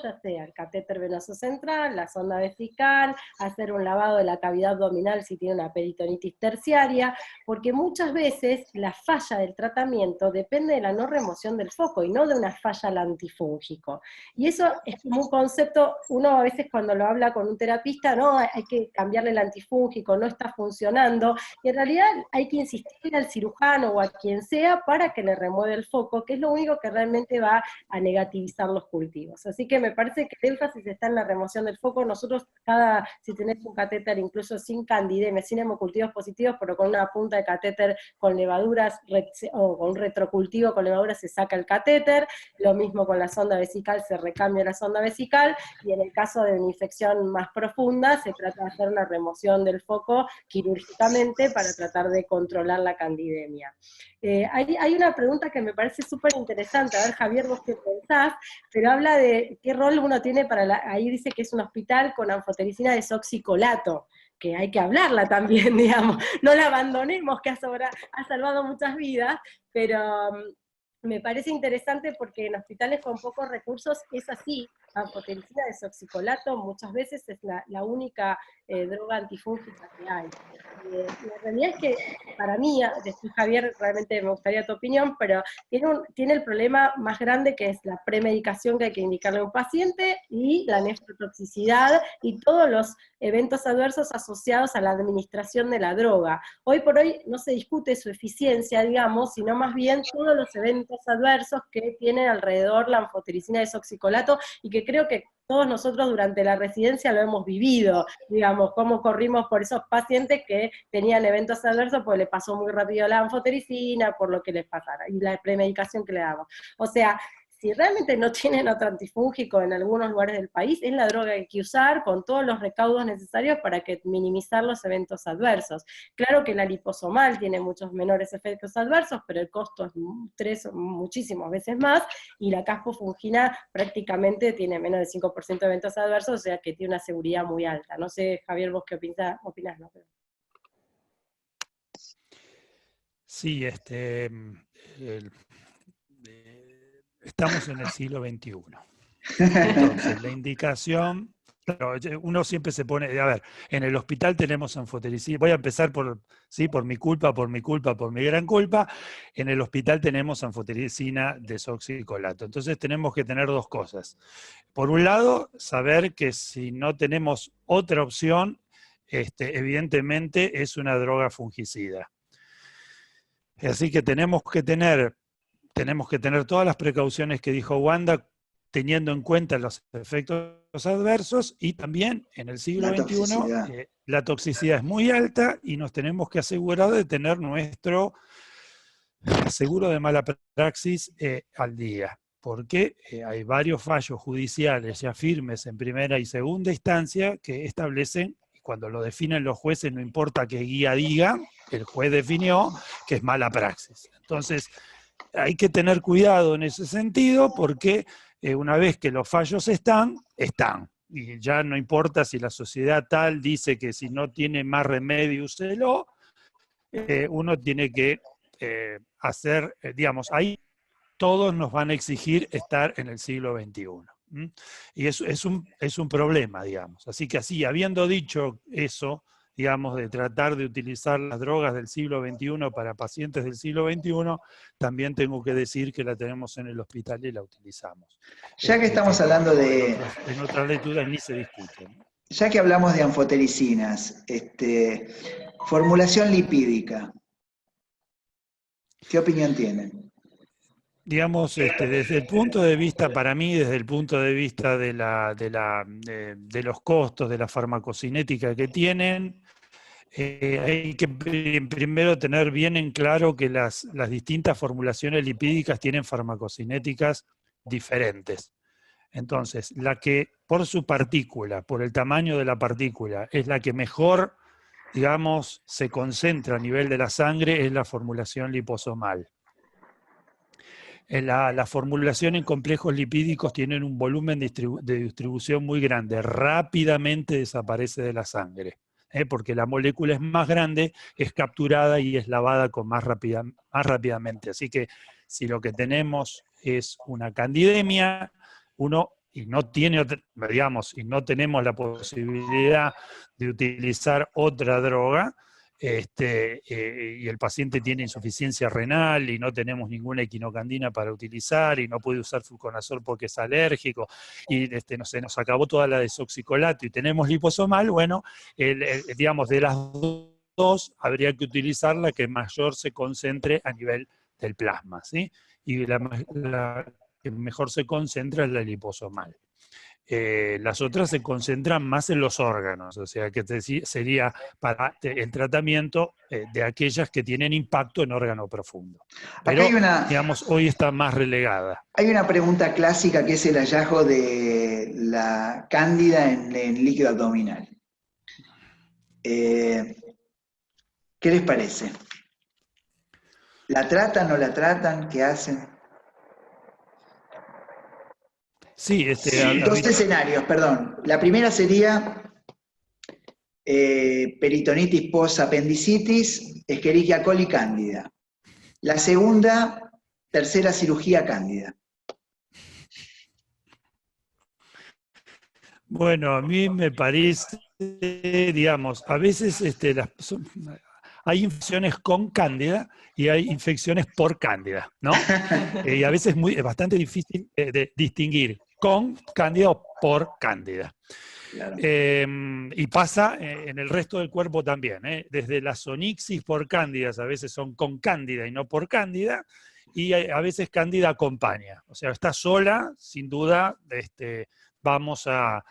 ya sea el catéter venoso central, la sonda vesical, hacer un lavado de la cavidad abdominal si tiene una peritonitis terciaria, porque muchas veces la falla del tratamiento depende de la no remoción del foco y no de una falla al antifúngico. Y eso es como un concepto, uno a veces cuando lo habla con un terapista, no, hay que cambiarle el antifúngico, no está funcionando, y en realidad hay que insistirle al cirujano o a quien sea para que le remueva el foco, que es lo único que realmente va a negativizar los cultivos. focos. Así que me parece que el énfasis está en la remoción del foco. Nosotros, si tenés un catéter incluso sin candidemia, sin hemocultivos positivos, pero con una punta de catéter con levaduras, o con un retrocultivo con levaduras, se saca el catéter. Lo mismo con la sonda vesical, se recambia la sonda vesical, y en el caso de una infección más profunda, se trata de hacer una remoción del foco quirúrgicamente para tratar de controlar la candidemia. Hay una pregunta que me parece súper interesante, a ver Javier, vos qué pensás, pero habla de qué rol uno tiene ahí dice que es un hospital con anfotericina desoxicolato, que hay que hablarla también, digamos, no la abandonemos, que ha salvado muchas vidas, pero me parece interesante porque en hospitales con pocos recursos es así. Anfotericina desoxicolato muchas veces es la única droga antifúngica que hay. La realidad es que para mí, después Javier, realmente me gustaría tu opinión, pero tiene el problema más grande, que es la premedicación que hay que indicarle a un paciente, y la nefrotoxicidad y todos los eventos adversos asociados a la administración de la droga. Hoy por hoy no se discute su eficiencia, digamos, sino más bien todos los eventos adversos que tiene alrededor la anfotericina desoxicolato, y que creo que todos nosotros durante la residencia lo hemos vivido, digamos, cómo corrimos por esos pacientes que tenían eventos adversos porque le pasó muy rápido la anfotericina, por lo que les pasara, y la premedicación que le damos. O sea, si realmente no tienen otro antifúngico en algunos lugares del país, es la droga que hay que usar con todos los recaudos necesarios para minimizar los eventos adversos. Claro que la liposomal tiene muchos menores efectos adversos, pero el costo es muchísimas veces más, y la caspofungina prácticamente tiene menos del 5% de eventos adversos, o sea que tiene una seguridad muy alta. No sé, Javier, vos qué opinás, ¿no? Sí, estamos en el siglo XXI. Entonces, la indicación, claro, uno siempre se pone, a ver, en el hospital tenemos anfotericina, voy a empezar por mi culpa, por mi gran culpa, en el hospital tenemos anfotericina desoxicolato. Entonces tenemos que tener dos cosas. Por un lado, saber que si no tenemos otra opción, evidentemente es una droga fungicida. Así que tenemos que tener todas las precauciones que dijo Wanda, teniendo en cuenta los efectos adversos, y también en el siglo XXI la toxicidad es muy alta y nos tenemos que asegurar de tener nuestro seguro de mala praxis al día, porque hay varios fallos judiciales ya firmes en primera y segunda instancia que establecen, y cuando lo definen los jueces, no importa qué guía diga, el juez definió que es mala praxis. Entonces, hay que tener cuidado en ese sentido, porque una vez que los fallos están, y ya no importa si la sociedad tal dice que si no tiene más remedio, úselo, uno tiene que hacer, digamos, ahí todos nos van a exigir estar en el siglo XXI. Y eso es un problema, digamos. Así que así, habiendo dicho eso, digamos, de tratar de utilizar las drogas del siglo XXI para pacientes del siglo XXI, también tengo que decir que la tenemos en el hospital y la utilizamos. Ya que estamos hablando de... En otras lecturas ni se discute, ¿no? Ya que hablamos de anfotericinas, formulación lipídica, ¿qué opinión tienen? Digamos, desde el punto de vista, para mí, desde el punto de vista de los costos, de la farmacocinética que tienen, hay que primero tener bien en claro que las distintas formulaciones lipídicas tienen farmacocinéticas diferentes. Entonces, la que por su partícula, por el tamaño de la partícula, es la que mejor, digamos, se concentra a nivel de la sangre, es la formulación liposomal. La formulación en complejos lipídicos tienen un volumen de distribución muy grande, rápidamente desaparece de la sangre, porque la molécula es más grande, es capturada y es lavada más rápidamente. Así que si lo que tenemos es una candidemia, y no tenemos la posibilidad de utilizar otra droga, y el paciente tiene insuficiencia renal y no tenemos ninguna equinocandina para utilizar y no puede usar fluconazol porque es alérgico y se nos acabó toda la desoxicolato y tenemos liposomal, bueno, digamos, de las dos habría que utilizar la que mayor se concentre a nivel del plasma, ¿sí? Y que mejor se concentra es la liposomal. Las otras se concentran más en los órganos, o sea que sería para el tratamiento de aquellas que tienen impacto en órgano profundo. Pero, digamos, hoy está más relegada. Hay una pregunta clásica que es el hallazgo de la cándida en líquido abdominal. ¿Qué les parece? ¿La tratan, no la tratan? ¿Qué hacen? Sí, dos escenarios, perdón. La primera sería peritonitis post-apendicitis, Escherichia coli cándida. La segunda, tercera cirugía cándida. Bueno, a mí me parece, digamos, a veces hay infecciones con cándida y hay infecciones por cándida, ¿no? Y a veces es bastante difícil de distinguir con cándida o por cándida. Claro. Y pasa en el resto del cuerpo también, desde las onixis por cándidas, a veces son con cándida y no por cándida, y a veces cándida acompaña. O sea, está sola, sin duda, vamos a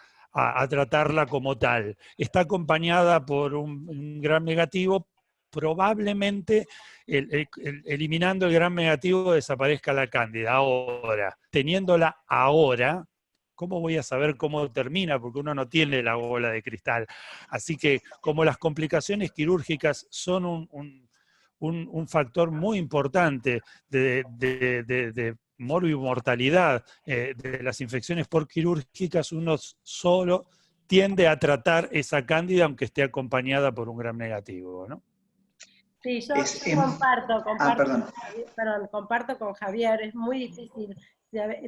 tratarla como tal. Está acompañada por un gram negativo, probablemente eliminando el gram negativo desaparezca la cándida. Ahora, teniéndola ahora, ¿cómo voy a saber cómo termina? Porque uno no tiene la bola de cristal. Así que como las complicaciones quirúrgicas son un factor muy importante de morbimortalidad de las infecciones por quirúrgicas, uno solo tiende a tratar esa cándida aunque esté acompañada por un gram negativo, ¿no? Sí, yo comparto con Javier, es muy difícil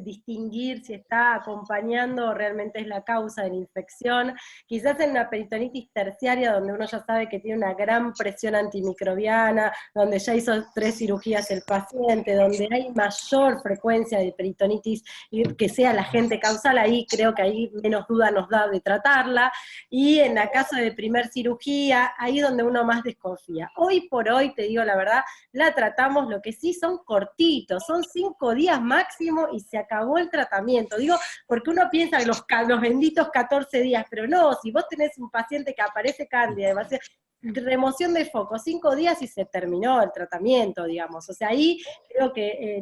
distinguir si está acompañando o realmente es la causa de la infección. Quizás en una peritonitis terciaria, donde uno ya sabe que tiene una gran presión antimicrobiana, donde ya hizo 3 cirugías el paciente, donde hay mayor frecuencia de peritonitis y que sea la agente causal, ahí creo que ahí menos duda nos da de tratarla, y en el caso de primer cirugía, ahí donde uno más desconfía. Hoy por hoy, te digo la verdad, la tratamos, lo que sí son cortitos, son 5 días máximo y se acabó el tratamiento. Digo, porque uno piensa en los benditos 14 días, pero no, si vos tenés un paciente que aparece cándida, remoción de foco, 5 días y se terminó el tratamiento, digamos. O sea, ahí creo que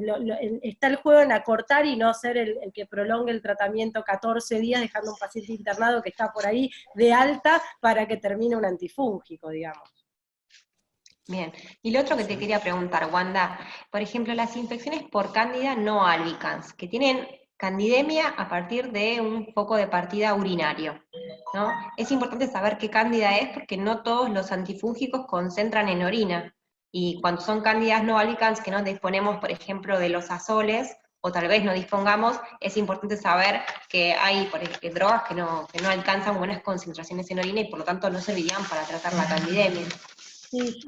está el juego en acortar y no ser el que prolongue el tratamiento 14 días, dejando a un paciente internado que está por ahí de alta para que termine un antifúngico, digamos. Bien, y lo otro que te quería preguntar, Wanda, por ejemplo, las infecciones por cándida no albicans, que tienen candidemia a partir de un foco de partida urinario, ¿no? Es importante saber qué cándida es porque no todos los antifúngicos concentran en orina, y cuando son cándidas no albicans que no disponemos, por ejemplo, de los azoles, o tal vez no dispongamos, es importante saber que hay drogas que no alcanzan buenas concentraciones en orina y por lo tanto no servirían para tratar la candidemia. Sí,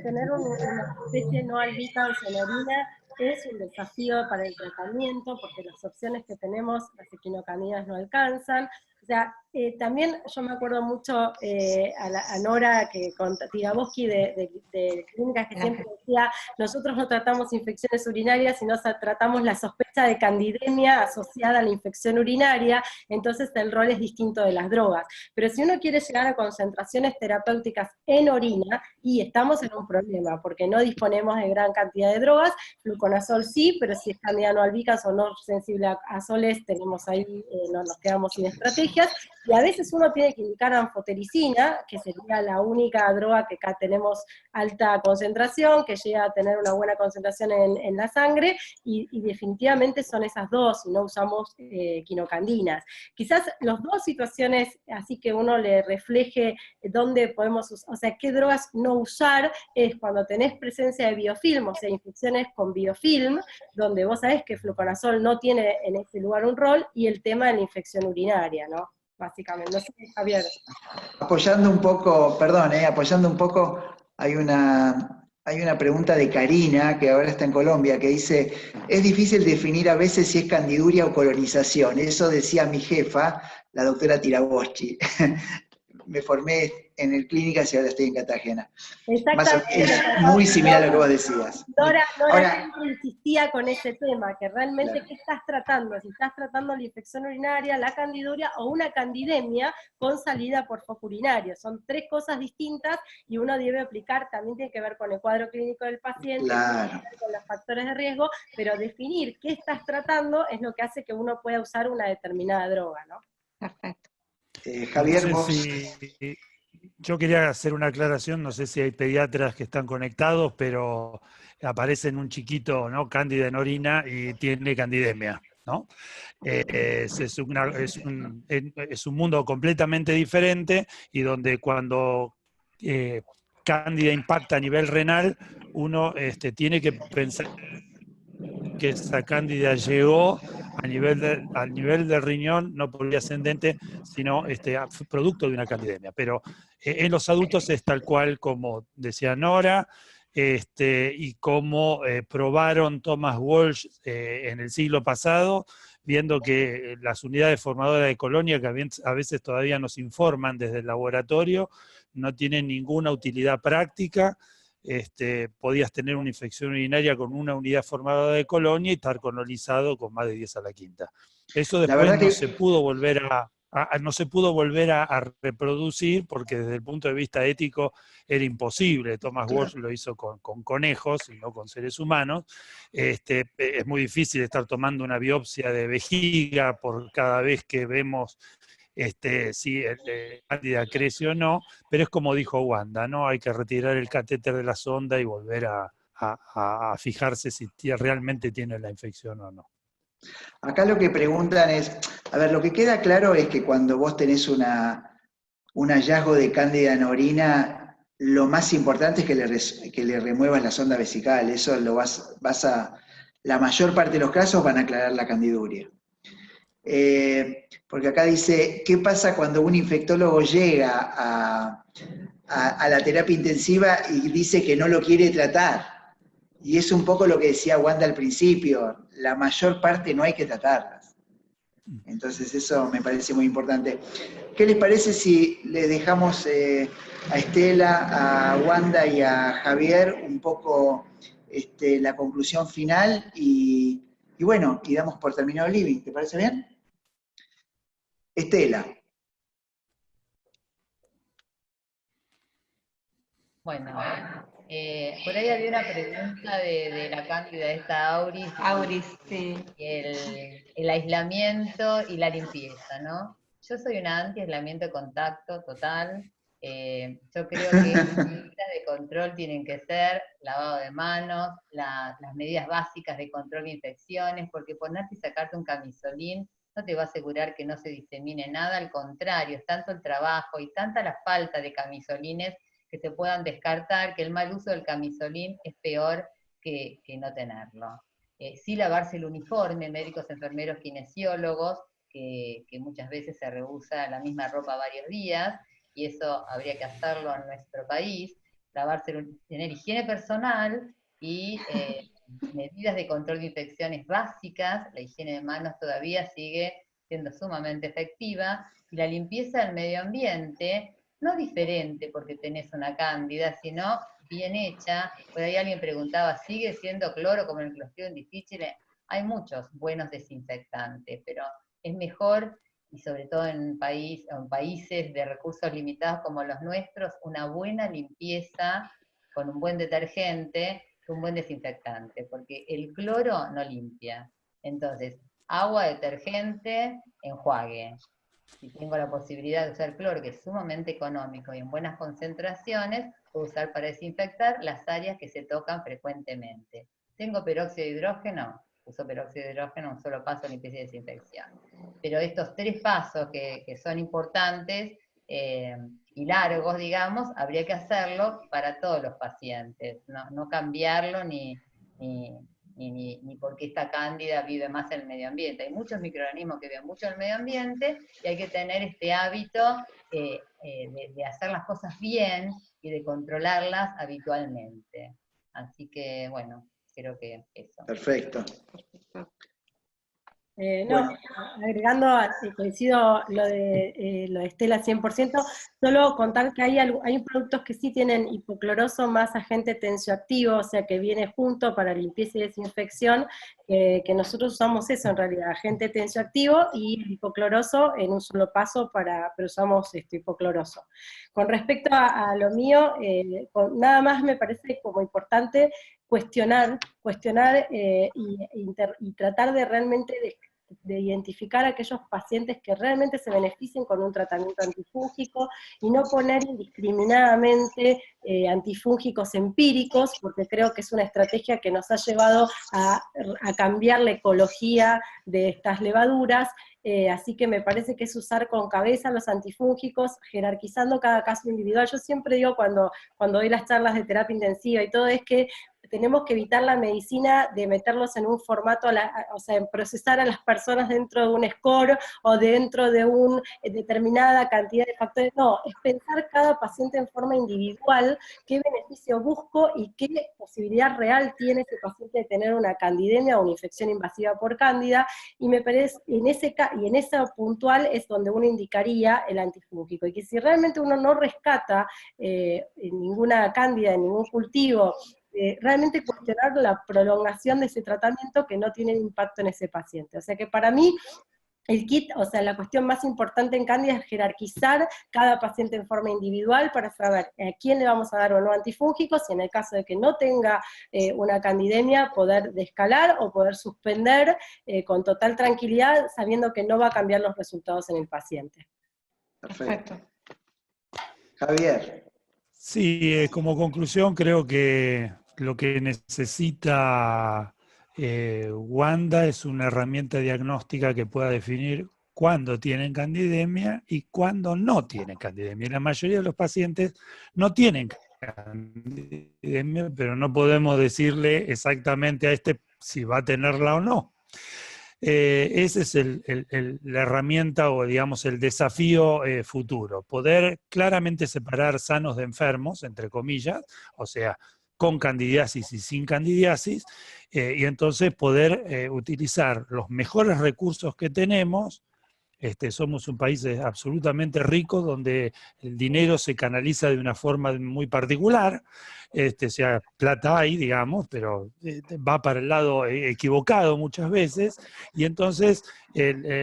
tener una especie no albicans en orina es un desafío para el tratamiento, porque las opciones que tenemos, las equinocandidas no alcanzan. O sea, también yo me acuerdo mucho a Nora con Tigaboschi de Clínicas, que siempre decía, nosotros no tratamos infecciones urinarias, sino tratamos la sospecha de candidemia asociada a la infección urinaria, entonces el rol es distinto de las drogas. Pero si uno quiere llegar a concentraciones terapéuticas en orina, y estamos en un problema, porque no disponemos de gran cantidad de drogas, fluconazol sí, pero si es cándida no albicans o no sensible a azoles, tenemos ahí, nos quedamos sin estrategias, y a veces uno tiene que indicar anfotericina, que sería la única droga que acá tenemos alta concentración, que llega a tener una buena concentración en la sangre, y definitivamente son esas dos, y no usamos quinocandinas. Quizás las dos situaciones, así que uno le refleje dónde podemos usar, o sea, qué drogas no usar, es cuando tenés presencia de biofilm, o sea, infecciones con biofilm, donde vos sabés que fluconazol no tiene en ese lugar un rol, y el tema de la infección urinaria, ¿no? Básicamente, no sé, Javier. Apoyando un poco, hay una pregunta de Karina, que ahora está en Colombia, que dice, es difícil definir a veces si es candiduria o colonización, eso decía mi jefa, la doctora Tigaboschi. me formé en el Clínicas y ahora estoy en Cartagena. Exactamente. Es muy similar a lo que vos decías. Nora Ahora, siempre insistía con ese tema, que realmente claro. ¿qué estás tratando? Si estás tratando la infección urinaria, la candiduria o una candidemia con salida por foco urinario. Son tres cosas distintas y uno debe aplicar, también tiene que ver con el cuadro clínico del paciente, Claro. tiene que ver con los factores de riesgo, pero definir qué estás tratando es lo que hace que uno pueda usar una determinada droga, ¿no? Perfecto. Javier, No vos... sé si yo quería hacer una aclaración, no sé si hay pediatras que están conectados, pero aparece en un chiquito, ¿no? Cándida en orina y tiene candidemia, ¿no? Es un mundo completamente diferente y donde cuando cándida impacta a nivel renal, uno tiene que pensar que esa cándida llegó al nivel del riñón, no por vía ascendente, sino producto de una candidemia. Pero en los adultos es tal cual como decía Nora, y como probaron Thomas Walsh en el siglo pasado, viendo que las unidades formadoras de colonia, que a veces todavía nos informan desde el laboratorio, no tienen ninguna utilidad práctica. Podías tener una infección urinaria con una unidad formada de colonia y estar colonizado con más de 10 a la quinta. Eso La después verdad no que se pudo volver no se pudo volver a reproducir porque desde el punto de vista ético era imposible. Thomas claro. Walsh lo hizo con conejos y no con seres humanos. Es muy difícil estar tomando una biopsia de vejiga por cada vez que vemos si Cándida crece o no, pero es como dijo Wanda, ¿no? Hay que retirar el catéter de la sonda y volver a fijarse si realmente tiene la infección o no. Acá lo que preguntan es, a ver, lo que queda claro es que cuando vos tenés un hallazgo de cándida en orina, lo más importante es que le remuevas la sonda vesical. Eso lo la mayor parte de los casos van a aclarar la candiduria. Porque acá dice, ¿qué pasa cuando un infectólogo llega a la terapia intensiva y dice que no lo quiere tratar? Y es un poco lo que decía Wanda al principio, la mayor parte no hay que tratarlas. Entonces eso me parece muy importante. ¿Qué les parece si le dejamos a Estela, a Wanda y a Javier un poco la conclusión final y bueno, y damos por terminado el living? ¿Te parece bien? Estela. Bueno, por ahí había una pregunta de la cándida esta Auris. Auris, sí. El aislamiento y la limpieza, ¿no? Yo soy una anti-aislamiento de contacto total. Yo creo que las medidas de control tienen que ser lavado de manos, las medidas básicas de control de infecciones, porque ponerte y sacarte un camisolín no te va a asegurar que no se disemine nada, al contrario, es tanto el trabajo y tanta la falta de camisolines que se puedan descartar, que el mal uso del camisolín es peor que no tenerlo. Sí lavarse el uniforme, médicos, enfermeros, kinesiólogos, que muchas veces se rehúsa la misma ropa varios días, y eso habría que hacerlo en nuestro país, tener higiene personal y medidas de control de infecciones básicas. La higiene de manos todavía sigue siendo sumamente efectiva, y la limpieza del medio ambiente, no diferente porque tenés una cándida, sino bien hecha. Por ahí alguien preguntaba, ¿sigue siendo cloro como el Clostridium difficile? Hay muchos buenos desinfectantes, pero es mejor, y sobre todo en países de recursos limitados como los nuestros, una buena limpieza con un buen detergente que un buen desinfectante, porque el cloro no limpia. Entonces, agua, detergente, enjuague. Si tengo la posibilidad de usar cloro, que es sumamente económico y en buenas concentraciones, puedo usar para desinfectar las áreas que se tocan frecuentemente. ¿Tengo peróxido de hidrógeno? Uso peróxido de hidrógeno, un solo paso, limpieza y desinfección. Pero estos tres pasos que son importantes y largos, digamos, habría que hacerlo para todos los pacientes, no cambiarlo ni porque esta cándida vive más en el medio ambiente. Hay muchos microorganismos que viven mucho en el medio ambiente y hay que tener este hábito de hacer las cosas bien y de controlarlas habitualmente. Así que, bueno, creo que eso. Perfecto. No, agregando, coincido lo de Estela 100%, solo contar que hay productos que sí tienen hipocloroso más agente tensioactivo, o sea que viene junto para limpieza y desinfección, que nosotros usamos eso en realidad, agente tensioactivo y hipocloroso en un solo paso, pero usamos hipocloroso. Con respecto a lo mío, nada más me parece como importante cuestionar y tratar de realmente de identificar a aquellos pacientes que realmente se beneficien con un tratamiento antifúngico y no poner indiscriminadamente antifúngicos empíricos, porque creo que es una estrategia que nos ha llevado a cambiar la ecología de estas levaduras. Así que me parece que es usar con cabeza los antifúngicos, jerarquizando cada caso individual. Yo siempre digo cuando doy las charlas de terapia intensiva y todo, es que tenemos que evitar la medicina de meterlos en un formato, o sea, en procesar a las personas dentro de un score o dentro de una determinada cantidad de factores. No, es pensar cada paciente en forma individual, qué beneficio busco y qué posibilidad real tiene ese paciente de tener una candidemia o una infección invasiva por cándida, y me parece, en esa puntual es donde uno indicaría el antifúngico, y que si realmente uno no rescata ninguna cándida en ningún cultivo, realmente cuestionar la prolongación de ese tratamiento que no tiene impacto en ese paciente. O sea que para mí, el kit, o sea, la cuestión más importante en cándida es jerarquizar cada paciente en forma individual para saber a quién le vamos a dar o no antifúngicos, y en el caso de que no tenga una candidemia, poder descalar o poder suspender con total tranquilidad, sabiendo que no va a cambiar los resultados en el paciente. Perfecto. Javier. Sí, como conclusión creo que lo que necesita Wanda es una herramienta diagnóstica que pueda definir cuándo tienen candidemia y cuándo no tienen candidemia. La mayoría de los pacientes no tienen candidemia, pero no podemos decirle exactamente a este si va a tenerla o no. Ese es la herramienta o, digamos, el desafío futuro. Poder claramente separar sanos de enfermos, entre comillas, o sea, con candidiasis y sin candidiasis, y entonces poder utilizar los mejores recursos que tenemos. Somos un país absolutamente rico donde el dinero se canaliza de una forma muy particular, o sea, plata hay, digamos, pero va para el lado equivocado muchas veces, y entonces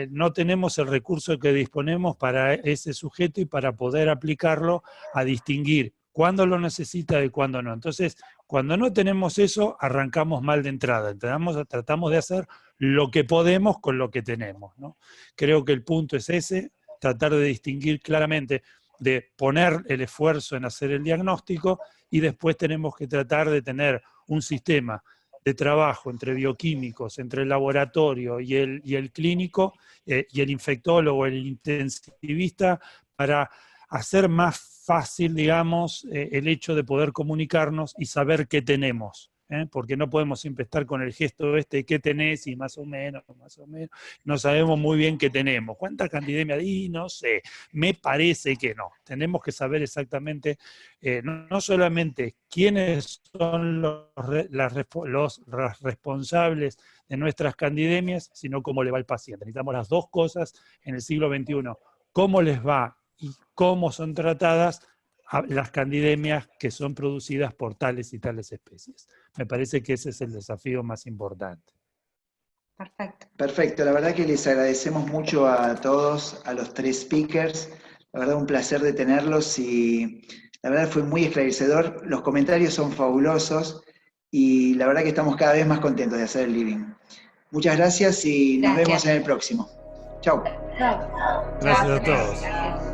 no tenemos el recurso que disponemos para ese sujeto y para poder aplicarlo a distinguir cuándo lo necesita de cuándo no. Entonces, cuando no tenemos eso, arrancamos mal de entrada. Tratamos de hacer lo que podemos con lo que tenemos, ¿no? Creo que el punto es ese, tratar de distinguir claramente, de poner el esfuerzo en hacer el diagnóstico, y después tenemos que tratar de tener un sistema de trabajo entre bioquímicos, entre el laboratorio y el clínico, y el infectólogo, el intensivista, para hacer más fácil, digamos, el hecho de poder comunicarnos y saber qué tenemos, porque no podemos siempre estar con el gesto ¿qué tenés? Y más o menos, no sabemos muy bien qué tenemos. ¿Cuánta candidemia? Y no sé, me parece que no. Tenemos que saber exactamente, no solamente quiénes son los responsables de nuestras candidemias, sino cómo le va al paciente. Necesitamos las dos cosas en el siglo XXI. Cómo les va y cómo son tratadas las candidemias que son producidas por tales y tales especies. Me parece que ese es el desafío más importante. Perfecto. Perfecto, la verdad que les agradecemos mucho a todos, a los tres speakers. La verdad, un placer de tenerlos y la verdad fue muy esclarecedor. Los comentarios son fabulosos y la verdad que estamos cada vez más contentos de hacer el living. Muchas gracias y nos vemos en el próximo. Chau. Chao. Gracias a todos. Gracias.